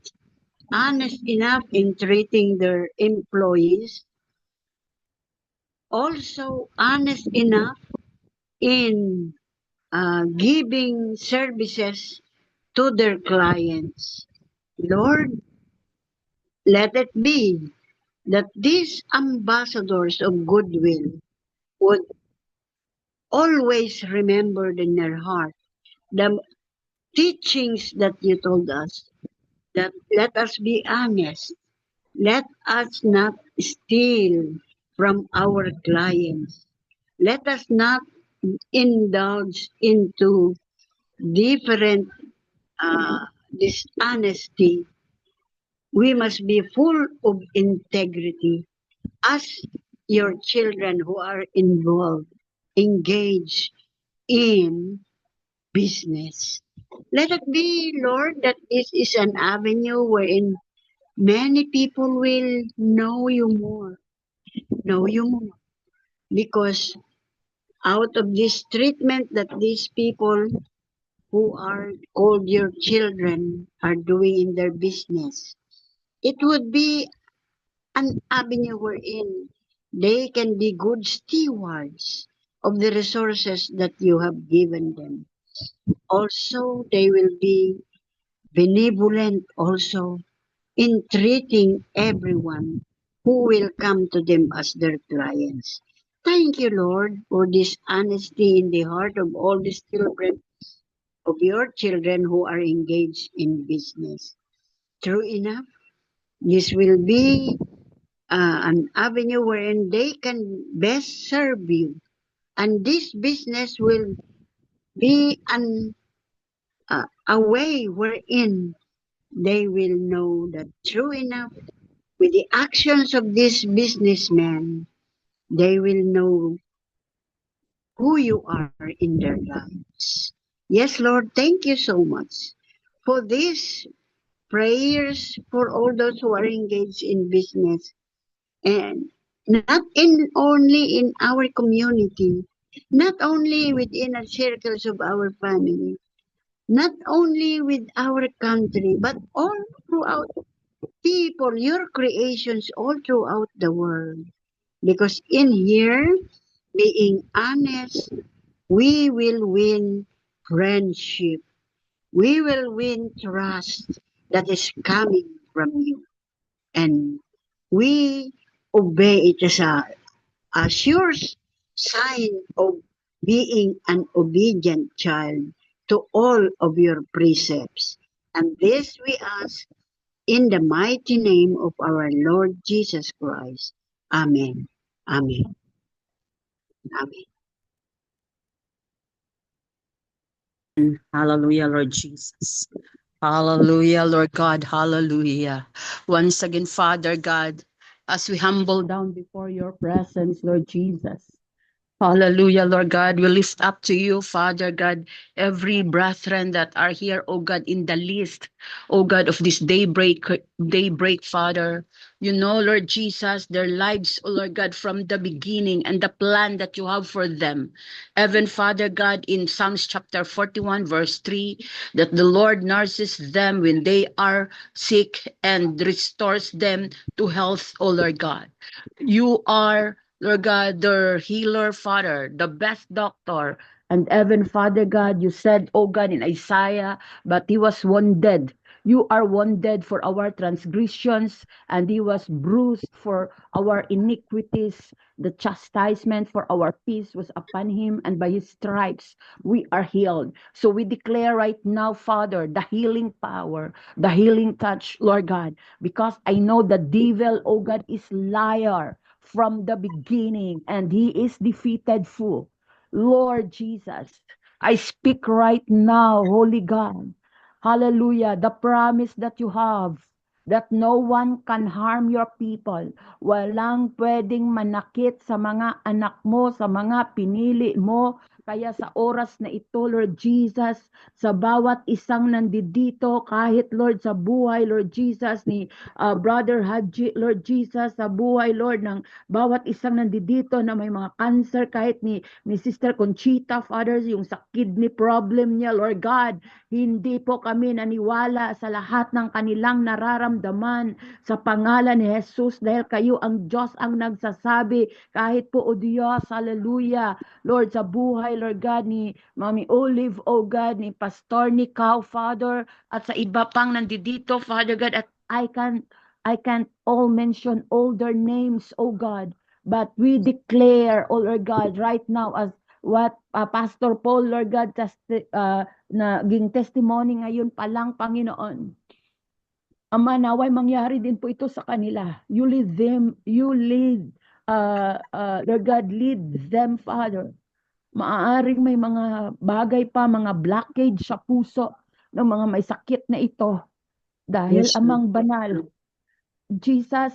enough in treating their employees, also honest enough in giving services to their clients. Lord, let it be that these ambassadors of goodwill would always remember in their heart the teachings that you told us, that let us be honest, let us not steal from our clients, let us not indulge into different dishonesty. We must be full of integrity as your children who are involved, engaged in business. Let it be, Lord, that this is an avenue wherein many people will know you more, because out of this treatment that these people who are called your children are doing in their business, it would be an avenue wherein they can be good stewards of the resources that you have given them. Also, they will be benevolent also in treating everyone who will come to them as their clients. Thank you, Lord, for this honesty in the heart of all these children, of your children who are engaged in business. True enough, this will be an avenue wherein they can best serve you. And this business will be a way wherein they will know that true enough, with the actions of this businessman, they will know who you are in their lives. Yes, Lord, thank you so much for these prayers for all those who are engaged in business, and not only in our community, not only within the circles of our family, not only with our country, but all throughout people, your creations all throughout the world. Because in here, being honest, we will win friendship. We will win trust that is coming from you. And we obey it as a sure sign of being an obedient child to all of your precepts. And this we ask in the mighty name of our Lord Jesus Christ. Amen. Amen. Amen. Hallelujah, Lord Jesus. Hallelujah, Lord God. Hallelujah. Once again, Father God, as we humble down before your presence, Lord Jesus. Hallelujah, Lord God. We lift up to you, Father God, every brethren that are here, oh God, in the list, oh God, of this daybreak, Father. You know, Lord Jesus, their lives, oh Lord God, from the beginning and the plan that you have for them. Even, Father God, in Psalms chapter 41, verse 3, that the Lord nurses them when they are sick and restores them to health, oh Lord God. You are, Lord God, the healer, Father, the best doctor. And even, Father God, you said, oh God, in Isaiah, but he was wounded. You are wounded for our transgressions, and he was bruised for our iniquities. The chastisement for our peace was upon him, and by his stripes we are healed. So we declare right now, Father, the healing power, the healing touch, Lord God, because I know the devil, oh God, is liar from the beginning, and he is defeated fool. Lord Jesus, I speak right now, Holy God. Hallelujah. The promise that you have that no one can harm your people. Walang pwedeng manakit sa mga anak mo, sa mga pinili mo. Kaya sa oras na ito, Lord Jesus, sa bawat isang nandito, kahit Lord sa buhay, Lord Jesus, ni Brother Haji, Lord Jesus, sa buhay, Lord, ng bawat isang nandito na may mga cancer, kahit ni Sister Conchita, Father, yung sa kidney problem niya, Lord God, hindi po kami naniwala sa lahat ng kanilang nararamdaman sa pangalan ni Jesus dahil kayo ang Diyos ang nagsasabi kahit po, O Diyos, hallelujah, Lord, sa buhay, Lord God, ni Mami Olive, O God, ni Pastor Nicao, Father, at sa iba pang nandito, Father God, at I can't all mention all their names, O God, but we declare, O Lord God, right now as what Pastor Paul, Lord God, naging testimony ngayon pa lang, Panginoon. Ama, naway mangyari din po ito sa kanila. You lead them, Lord God, lead them, Father. Maaaring may mga bagay pa, mga blockage sa puso ng mga may sakit na ito. Dahil Yes, amang banal, Jesus,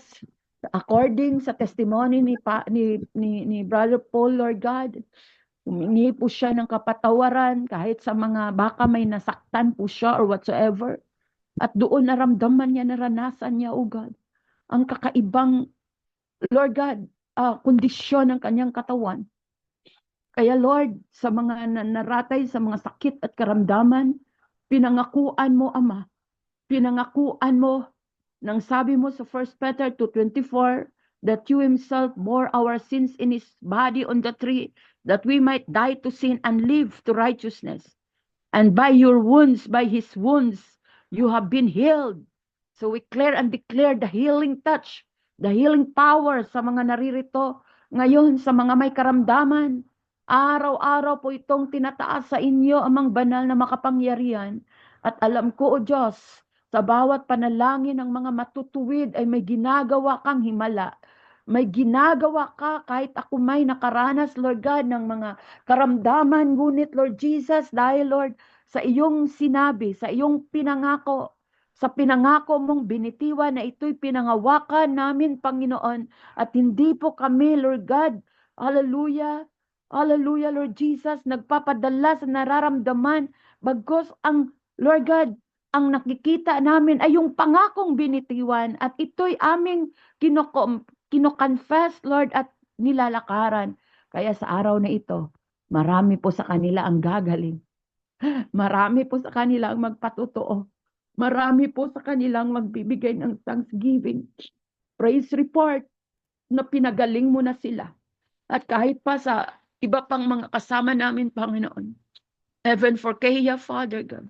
according sa testimony ni Brother Paul, Lord God, humingi po siya ng kapatawaran kahit sa mga baka may nasaktan po siya or whatsoever. At doon naramdaman niya, naranasan niya, oh God, ang kakaibang, Lord God, kondisyon ng kanyang katawan. Kaya Lord, sa mga naratay, sa mga sakit at karamdaman, pinangakuan mo, Ama, pinangakuan mo, nang sabi mo sa 1 Peter 2:24, that you himself bore our sins in his body on the tree, that we might die to sin and live to righteousness. And by your wounds, by his wounds, you have been healed. So we declare the healing touch, the healing power sa mga naririto ngayon, sa mga may karamdaman. Araw-araw po itong tinataas sa inyo, amang banal na makapangyarihan. At alam ko, O Diyos, sa bawat panalangin ng mga matutuwid ay may ginagawa kang himala. May ginagawa ka kahit ako may nakaranas, Lord God, ng mga karamdaman. Ngunit, Lord Jesus, dahil, Lord, sa iyong sinabi, sa iyong pinangako, sa pinangako mong binitiwan na ito'y pinangawakan namin, Panginoon, at hindi po kami, Lord God, hallelujah, hallelujah, Lord Jesus, nagpapadala sa nararamdaman, bagkos ang, Lord God, ang nakikita namin ay yung pangakong binitiwan at ito'y aming kino-confess, Lord, at nilalakaran. Kaya sa araw na ito, marami po sa kanila ang gagaling. Marami po sa kanila ang magpatotoo. Marami po sa kanilang magbibigay ng thanksgiving. Praise report na pinagaling mo na sila. At kahit pa sa iba pang mga kasama namin, Panginoon. Heaven for Kaya, Father God.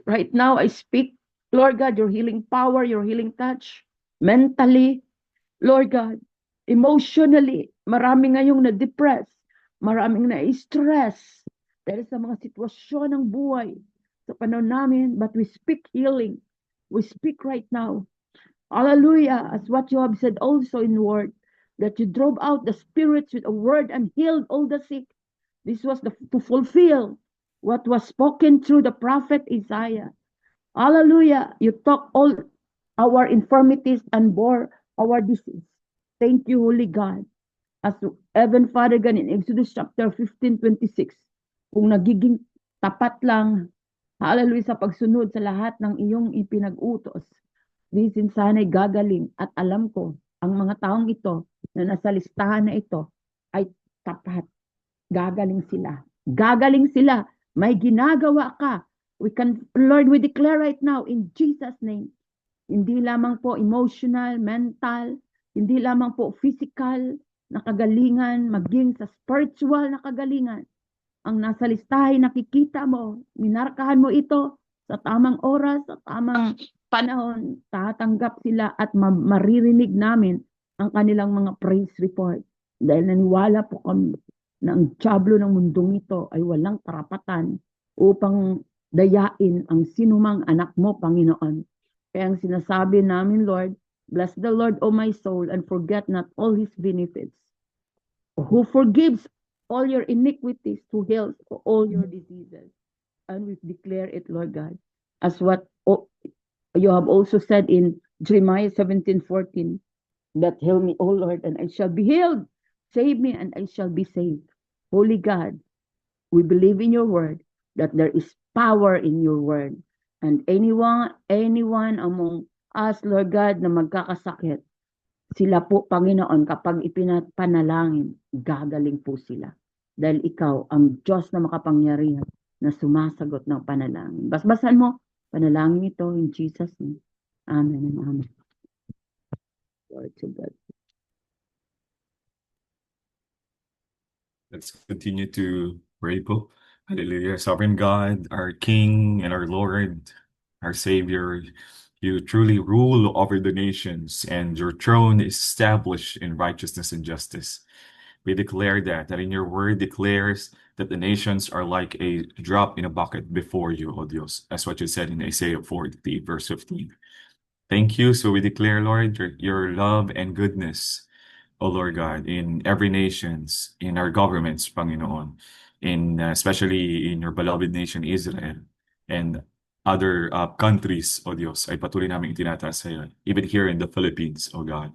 Right now, I speak, Lord God, your healing power, your healing touch, mentally, Lord God, emotionally, marami ngayong na-depress, maraming na-stress dahil sa mga sitwasyon ng buhay sa panahon namin, but we speak healing. We speak right now. Hallelujah, as what you have said also in word, that you drove out the spirits with a word and healed all the sick. This was to fulfill what was spoken through the prophet Isaiah. Hallelujah, you took all our infirmities and bore our disease. Thank you, Holy God. As Heaven Father God in Exodus chapter 15:26, kung nagiging tapat lang, hallelujah, sa pagsunod sa lahat ng iyong ipinag-utos, disin sana'y gagaling at alam ko, ang mga taong ito na nasa listahan na ito ay tapat. Gagaling sila. Gagaling sila. May ginagawa ka. Lord, we declare right now in Jesus' name, hindi lamang po emotional, mental, hindi lamang po physical na kagalingan, maging sa spiritual na kagalingan. Ang nasa listahin, nakikita mo, minarkahan mo ito sa tamang oras, sa tamang panahon, tatanggap sila at maririnig namin ang kanilang mga praise report. Dahil naniwala po kami na ang dyablo ng mundong ito ay walang karapatan upang dayain ang sinumang anak mo, Panginoon. Kaya ang sinasabi namin, Lord, bless the Lord, O my soul, and forget not all His benefits, who forgives all your iniquities, who heals all your diseases. And we declare it, Lord God, as what you have also said in Jeremiah 17:14, that heal me, O Lord, and I shall be healed. Save me, and I shall be saved. Holy God, we believe in your word, that there is power in your word. And anyone among us, Lord God, na magkakasakit, sila po, Panginoon, kapag ipinapanalangin, gagaling po sila. Dahil ikaw, ang Diyos na makapangyarihan, na sumasagot ng panalangin. Basbasan mo, panalangin ito in Jesus' name. Amen and amen. Lord to God. Let's continue to pray po. Hallelujah. Sovereign God, our King and our Lord, our Savior, you truly rule over the nations, and your throne is established in righteousness and justice. We declare that in your word declares that the nations are like a drop in a bucket before you, O Dios. That's what you said in Isaiah 40, verse 15. Thank you. So we declare, Lord, your love and goodness, O Lord God, in every nations, in our governments, Panginoon, especially in your beloved nation, Israel, and other countries, O Dios, ay patuloy namin itinataas sa iyo, even here in the Philippines, O God.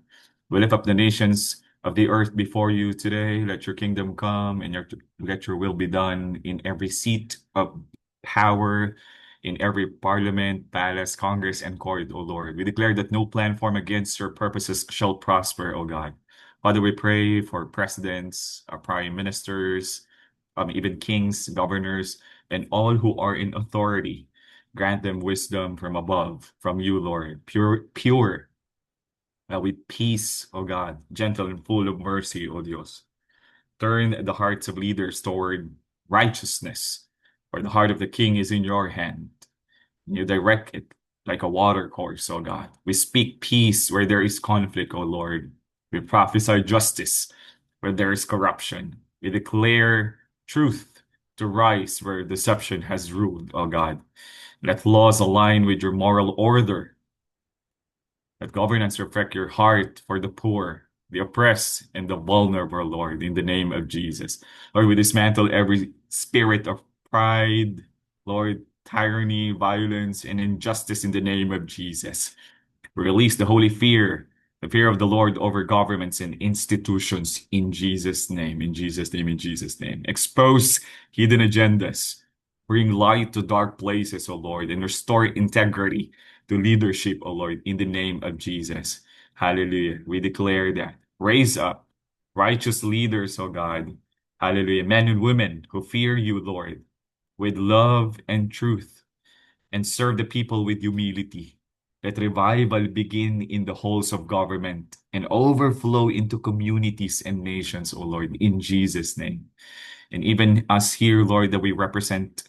We lift up the nations of the earth before you today. Let your kingdom come and let your will be done in every seat of power, in every parliament, palace, congress, and court, O Lord. We declare that no plan formed against your purposes shall prosper, O God. Father, we pray for presidents, our prime ministers, even kings, governors, and all who are in authority. Grant them wisdom from above, from you, Lord. Pure, with peace, O God, gentle and full of mercy, O Dios. Turn the hearts of leaders toward righteousness, for the heart of the king is in your hand. You direct it like a water course, O God. We speak peace where there is conflict, O Lord. We prophesy justice where there is corruption. We declare truth to rise where deception has ruled, O God. Let laws align with your moral order. Let governance reflect your heart for the poor, the oppressed, and the vulnerable, Lord, in the name of Jesus. Lord, we dismantle every spirit of pride, Lord, tyranny, violence, and injustice in the name of Jesus. Release the holy fear, the fear of the Lord over governments and institutions in Jesus' name, in Jesus' name, in Jesus' name. Expose hidden agendas. Bring light to dark places, O Lord, and restore integrity to leadership, O Lord, in the name of Jesus. Hallelujah. We declare that. Raise up righteous leaders, O God. Hallelujah. Men and women who fear you, Lord, with love and truth, and serve the people with humility. Let revival begin in the halls of government and overflow into communities and nations, O Lord, in Jesus' name. And even us here, Lord, that we represent,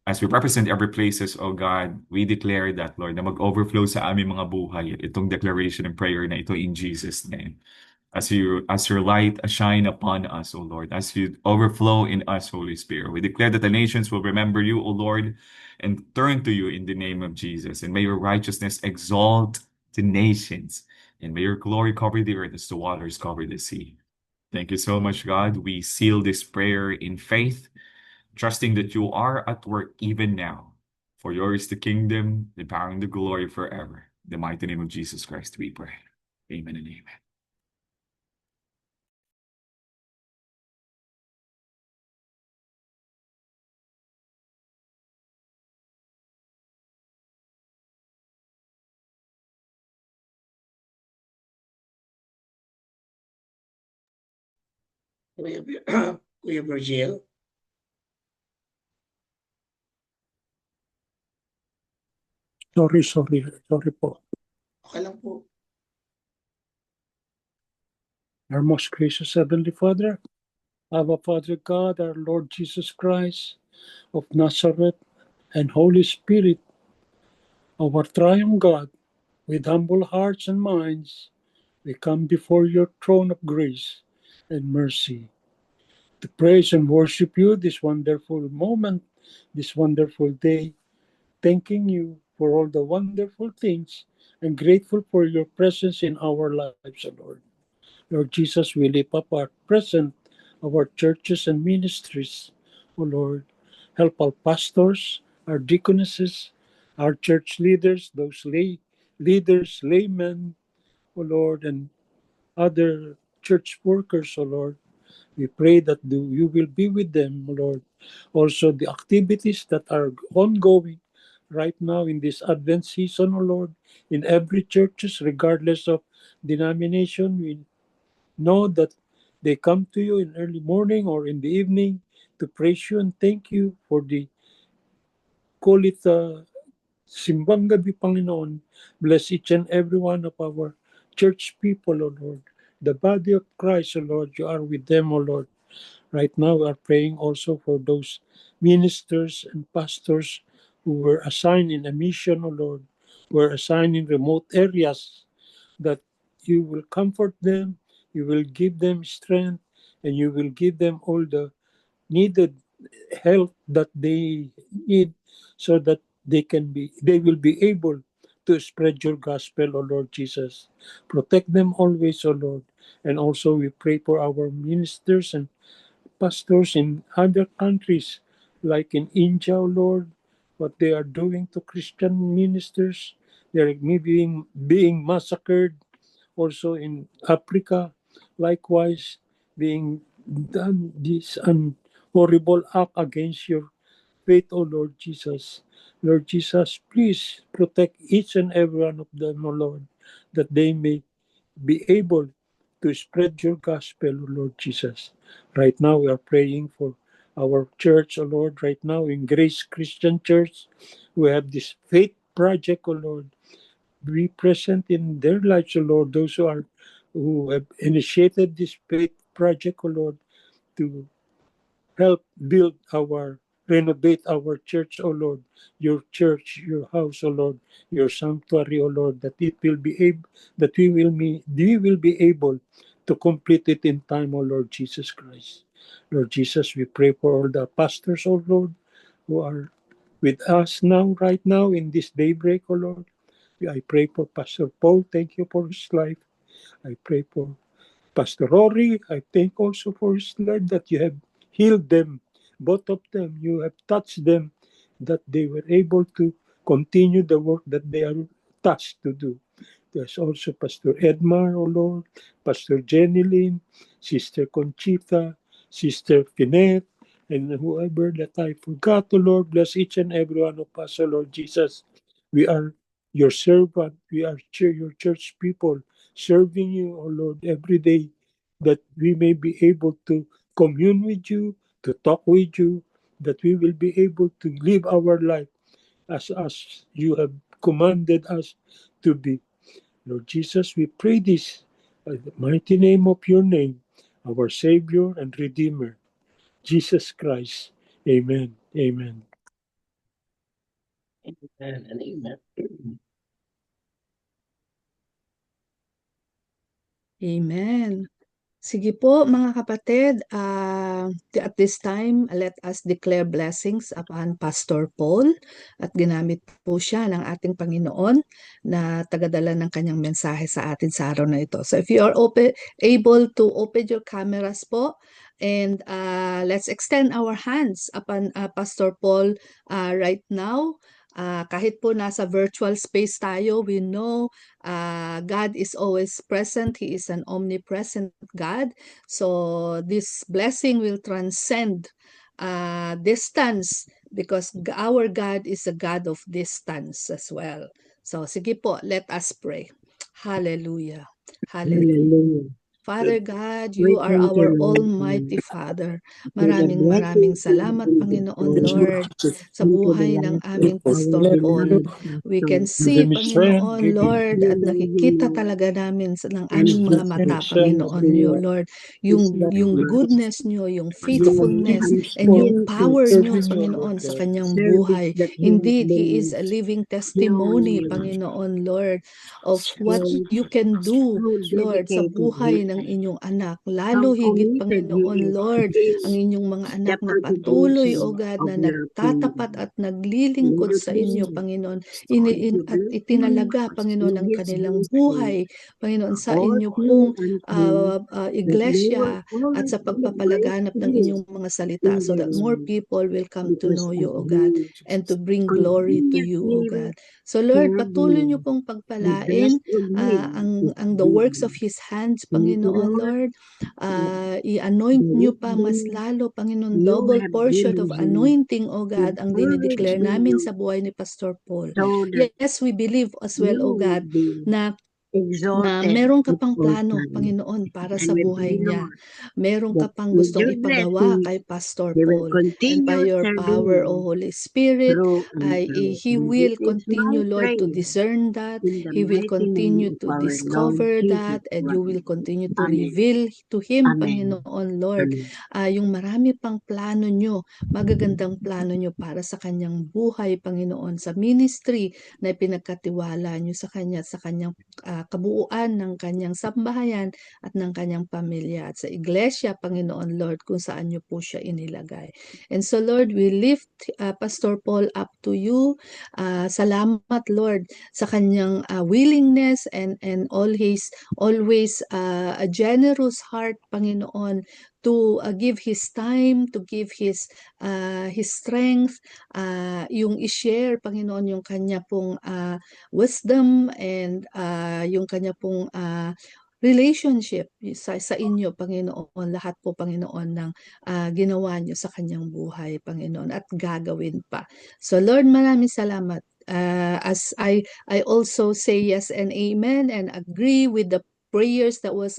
as we represent every places, O God, we declare that, Lord, na mag-overflow sa aming mga buhay itong declaration and prayer na ito in Jesus' name. As your light shine upon us, O Lord, as you overflow in us, Holy Spirit. We declare that the nations will remember you, O Lord, and turn to you in the name of Jesus. And may your righteousness exalt the nations, and may your glory cover the earth as the waters cover the sea. Thank you so much, God. We seal this prayer in faith, trusting that you are at work even now. For yours is the kingdom, the power, and the glory forever. In the mighty name of Jesus Christ, we pray. Amen and amen. Kuya Virgil. Sorry po. Okay lang po. Our most gracious Heavenly Father, our Father God, our Lord Jesus Christ of Nazareth, and Holy Spirit, Our triumph God, with humble hearts and minds, we come before your throne of grace and mercy to praise and worship you this wonderful moment, this wonderful day, thanking you for all the wonderful things and grateful for your presence in our lives, O Lord. Lord Jesus, we lift up our present, our churches and ministries, O Lord. Help our pastors, our deaconesses, our church leaders, those lay leaders, laymen, O Lord, and other church workers, O Lord. We pray that you will be with them, O Lord. Also, the activities that are ongoing right now in this Advent season, O Lord, in every churches, regardless of denomination, we know that they come to you in early morning or in the evening to praise you and thank you for the, call it, Simbang Gabi, Panginoon. Bless each and every one of our church people, O Lord. The body of Christ, O Lord, you are with them, O Lord. Right now, we are praying also for those ministers and pastors who were assigned in a mission, O Lord, were assigned in remote areas, that you will comfort them, you will give them strength, and you will give them all the needed help that they need so that they will be able to spread your gospel, O Lord Jesus. Protect them always, O Lord. And also we pray for our ministers and pastors in other countries, like in India, O Lord, what they are doing to Christian ministers. They are being massacred. Also in Africa, likewise, being done this horrible act against your faith, O Lord Jesus. Lord Jesus, please protect each and every one of them, O Lord, that they may be able to spread your gospel, O Lord Jesus. Right now, we are praying for our church, O Lord. Right now, in Grace Christian Church, we have this faith project, O Lord. Be present in their lives, O Lord, those who have initiated this faith project, O Lord, to help renovate our church, O Lord, your church, your house, O Lord, your sanctuary, O Lord, that it will be able, that we will be able to complete it in time, O Lord Jesus Christ. Lord Jesus, we pray for all the pastors, O Lord, who are with us now, right now, in this daybreak, O Lord. I pray for Pastor Paul. Thank you for his life. I pray for Pastor Rory. I thank also for his Lord that you have healed them, both of them. You have touched them, that they were able to continue the work that they are tasked to do. There's also Pastor Edmar, oh Lord, Pastor Jenny Lynn, Sister Conchita, Sister Finette, and whoever that I forgot, oh Lord, bless each and every one of us, oh Lord Jesus. We are your servant. We are your church people serving you, oh Lord, every day, that we may be able to commune with you, to talk with you, that we will be able to live our life as you have commanded us to be. Lord Jesus, we pray this in the mighty name of your name, our Savior and Redeemer, Jesus Christ. Amen. Amen. Amen and amen. Amen. Sige po mga kapatid, at this time, let us declare blessings upon Pastor Paul at ginamit po siya ng ating Panginoon na tagadala ng kanyang mensahe sa atin sa araw na ito. So if you are able to open your cameras po, and let's extend our hands upon Pastor Paul right now. Kahit po nasa virtual space tayo, we know God is always present. He is an omnipresent God. So this blessing will transcend distance, because our God is a God of distance as well. So sige po, let us pray. Hallelujah. Hallelujah. Hallelujah. Father God, We you are thank you, our Lord, Almighty Father. for the Maraming blessings you salamat, continue to Panginoon pour Lord, sa into the buhay ng life of aming our Pastor Bless Paul. you. beloved We can pastor. Give see, him strength. Panginoon Give him Lord, We at know you nakikita know talaga namin ng and aming mga give mata, him strength. Panginoon fulfill nyo, Lord, his love yung for us. goodness nyo, yung To Yung faithfulness, continue and yung unstinted power nyo, serving you, Lord Panginoon, sa God. kanyang service buhay. that he has Indeed, he is been a living showing testimony, you. Panginoon Lord, of what And you can do, how Lord, sa dedicated he buhay ng is. inyong anak. How Lalo higit, committed he Panginoon Lord, ang is inyong mga the anak na patuloy, O propagation God, of na your nagtatapat kingdom. at naglilingkod Lord, sa inyo, please, Panginoon, at bless him itinalaga, Panginoon, with ang his kanilang household. buhay, Panginoon, sa All inyo through pong and through, that they will iglesia at always sa celebrate pagpapalaganap ng you inyong mga salita in so their that more lives people will come to because know of you, O God, you. and to bring glory to you, O Continuously God. So Lord, serve patuloy niyo you. pong The best pagpalain of him is ang the works of good. His hands, Thank you, Panginoon Lord, Lord. that I-anoint there niyo is pa mas been, lalo, Panginoon, you double have portion given of him anointing, O the God, ang courage dinideclare in namin you sa buhay ni Pastor Paul. so that Yes, we believe as well, you O God, would be na exalted meron ka at pang all plano, times. Panginoon, para And sa we buhay pray, niya. Lord, Meron that ka pang with gustong your ipagawa blessings, kay Pastor he will Paul. And by continue your serving power, O you Holy Spirit, through and through. He And will this is my continue, Lord, to prayer discern that. in the He will mighty name continue of to our Lord discover Jesus that, and you will Christ. continue to Amen. reveal to him, Amen. Panginoon, Lord, Amen. yung marami pang plano nyo, magagandang plano nyo para sa kanyang buhay, Panginoon, sa ministry na pinagkatiwala nyo sa kanya, sa kanyang kabuuan ng kanyang sambahayan at ng kanyang pamilya at sa iglesia, Panginoon Lord, kung saan nyo po siya inilagay. And so Lord, we lift Pastor Paul up to you. Salamat Lord sa kanyang willingness and always a generous heart, Panginoon, to give his time, to give his strength, yung i-share, Panginoon, yung kanya pong wisdom and yung kanya pong relationship sa inyo, Panginoon. Lahat po, Panginoon, ng ginawa niyo sa kanyang buhay, Panginoon, at gagawin pa. So Lord, maraming salamat. As I also say yes and amen and agree with the prayers that was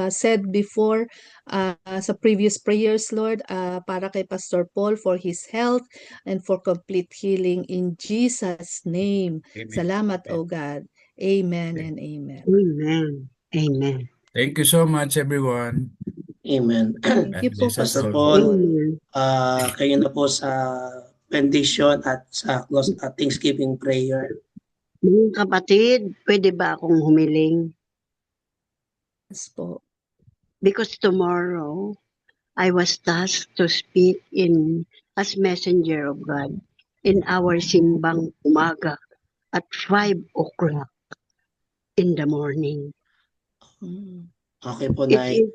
said before sa previous prayers, Lord, para kay Pastor Paul for his health and for complete healing in Jesus' name. Amen. Salamat, Amen. O God. Amen Okay. and amen. Amen. Amen. Thank you so much, everyone. Amen. Thank you God po, bless us Pastor all. Paul, Amen. kayo na po sa benediction at sa close Thanksgiving prayer. Mga kapatid, pwede ba akong humiling? Yes po. Because tomorrow, I was tasked to speak as messenger of God in our simbang umaga at 5 o'clock in the morning. Mm. Okay po, It Nay. is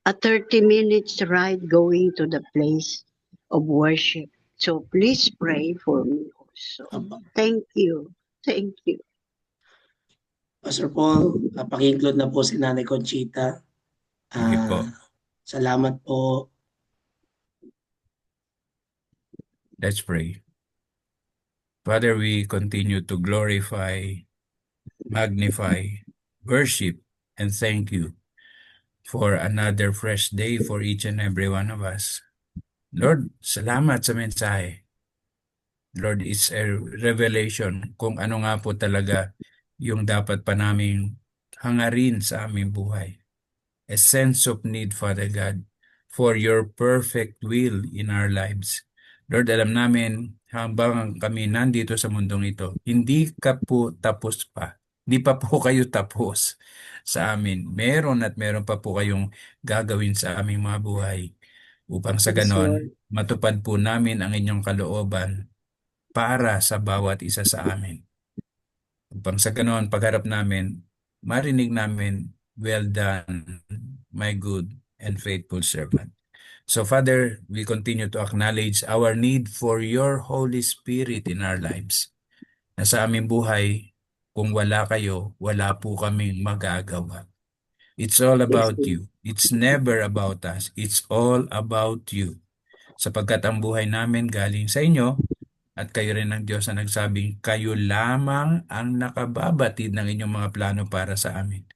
a 30 minutes ride going to the place of worship. So please pray for me also. Apa. Thank you. Thank you. Pastor Paul, paki-include na po si Nanay Conchita. Sige po. Salamat po. Let's pray. Father, we continue to glorify, magnify, worship, and thank you for another fresh day for each and every one of us. Lord, salamat sa mensahe. Lord, it's a revelation kung ano nga po talaga yung dapat pa naming hangarin sa aming buhay. A sense of need, Father God, for your perfect will in our lives. Lord, alam namin habang kami nandito sa mundong ito, hindi ka po tapos pa. Hindi pa po kayo tapos sa amin. Meron at meron pa po kayong gagawin sa aming mga buhay upang sa Yes, ganon, Lord. matupad po namin ang inyong kalooban para sa bawat isa sa amin. Upang sa ganon, pagharap namin, marinig namin, well done, my good and faithful servant. So Father, we continue to acknowledge our need for your Holy Spirit in our lives. Na sa aming buhay, kung wala kayo, wala po kaming magagawa. It's all Yes, about Lord. you. It's never about us. It's all about you. Sapagkat ang buhay namin galing sa inyo at kayo rin ng Diyos na nagsabing kayo lamang ang nakababatid ng inyong mga plano para sa amin.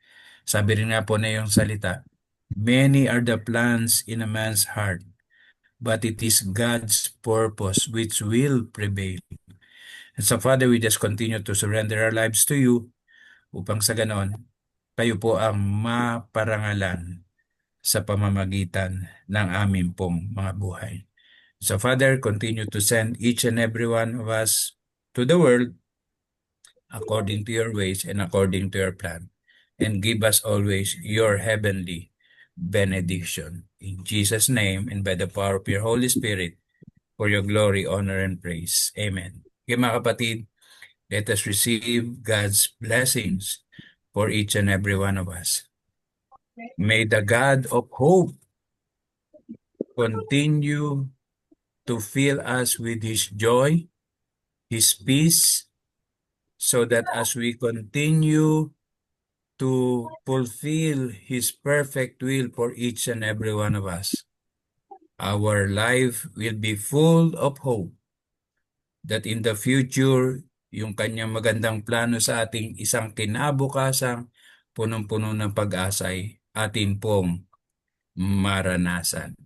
Sabi rin nga po na yung salita, Many are the plans in a man's heart, but it is God's purpose which will prevail. And so, Father, we just continue to surrender our lives to you upang sa ganon, kayo po ang maparangalan sa pamamagitan ng aming pong mga buhay. So, Father, continue to send each and every one of us to the world according to your ways and according to your plan. And give us always your heavenly benediction. In Jesus' name and by the power of your Holy Spirit, for your glory, honor, and praise. Amen. Okay, mga kapatid, let us receive God's blessings for each and every one of us. May the God of hope continue to fill us with His joy, His peace, so that as we continue to fulfill His perfect will for each and every one of us, our life will be full of hope that in the future, yung kanyang magandang plano sa ating isang kinabukasang punong-puno ng pag-asa ay atin pong maranasan.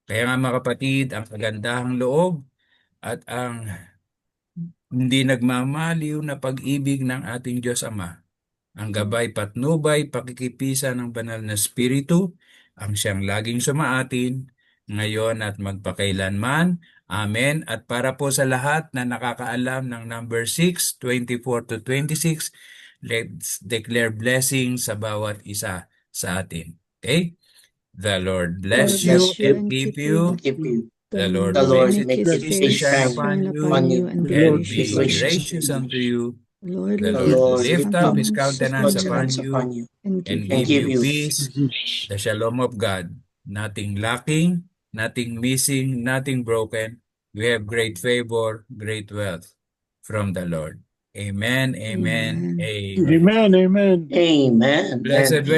Kaya nga mga kapatid, ang kagandahang loob at ang hindi nagmamaliw na pag-ibig ng ating Diyos Ama, ang gabay patnubay, pakikipisa ng banal na Espiritu, ang siyang laging sumaatin, ngayon at magpakailanman. Amen. At para po sa lahat na nakakaalam ng number 6, 24 to 26, let's declare blessing sa bawat isa sa atin. Okay? The Lord bless Lord you bless you and and keep keep you. you. Keep you. The Lord The Lord make make His His face face shine shine upon you and be Lord, and be be gracious gracious gracious unto you. Lord, The The Lord Lord lift lift up up His countenance upon countenance you upon you and and give and give you give you you peace, the shalom of God, nothing lacking, nothing missing, nothing broken. We have great favor, great wealth from the Lord. Amen, amen, Amen. amen. Amen, amen. Amen. Blessed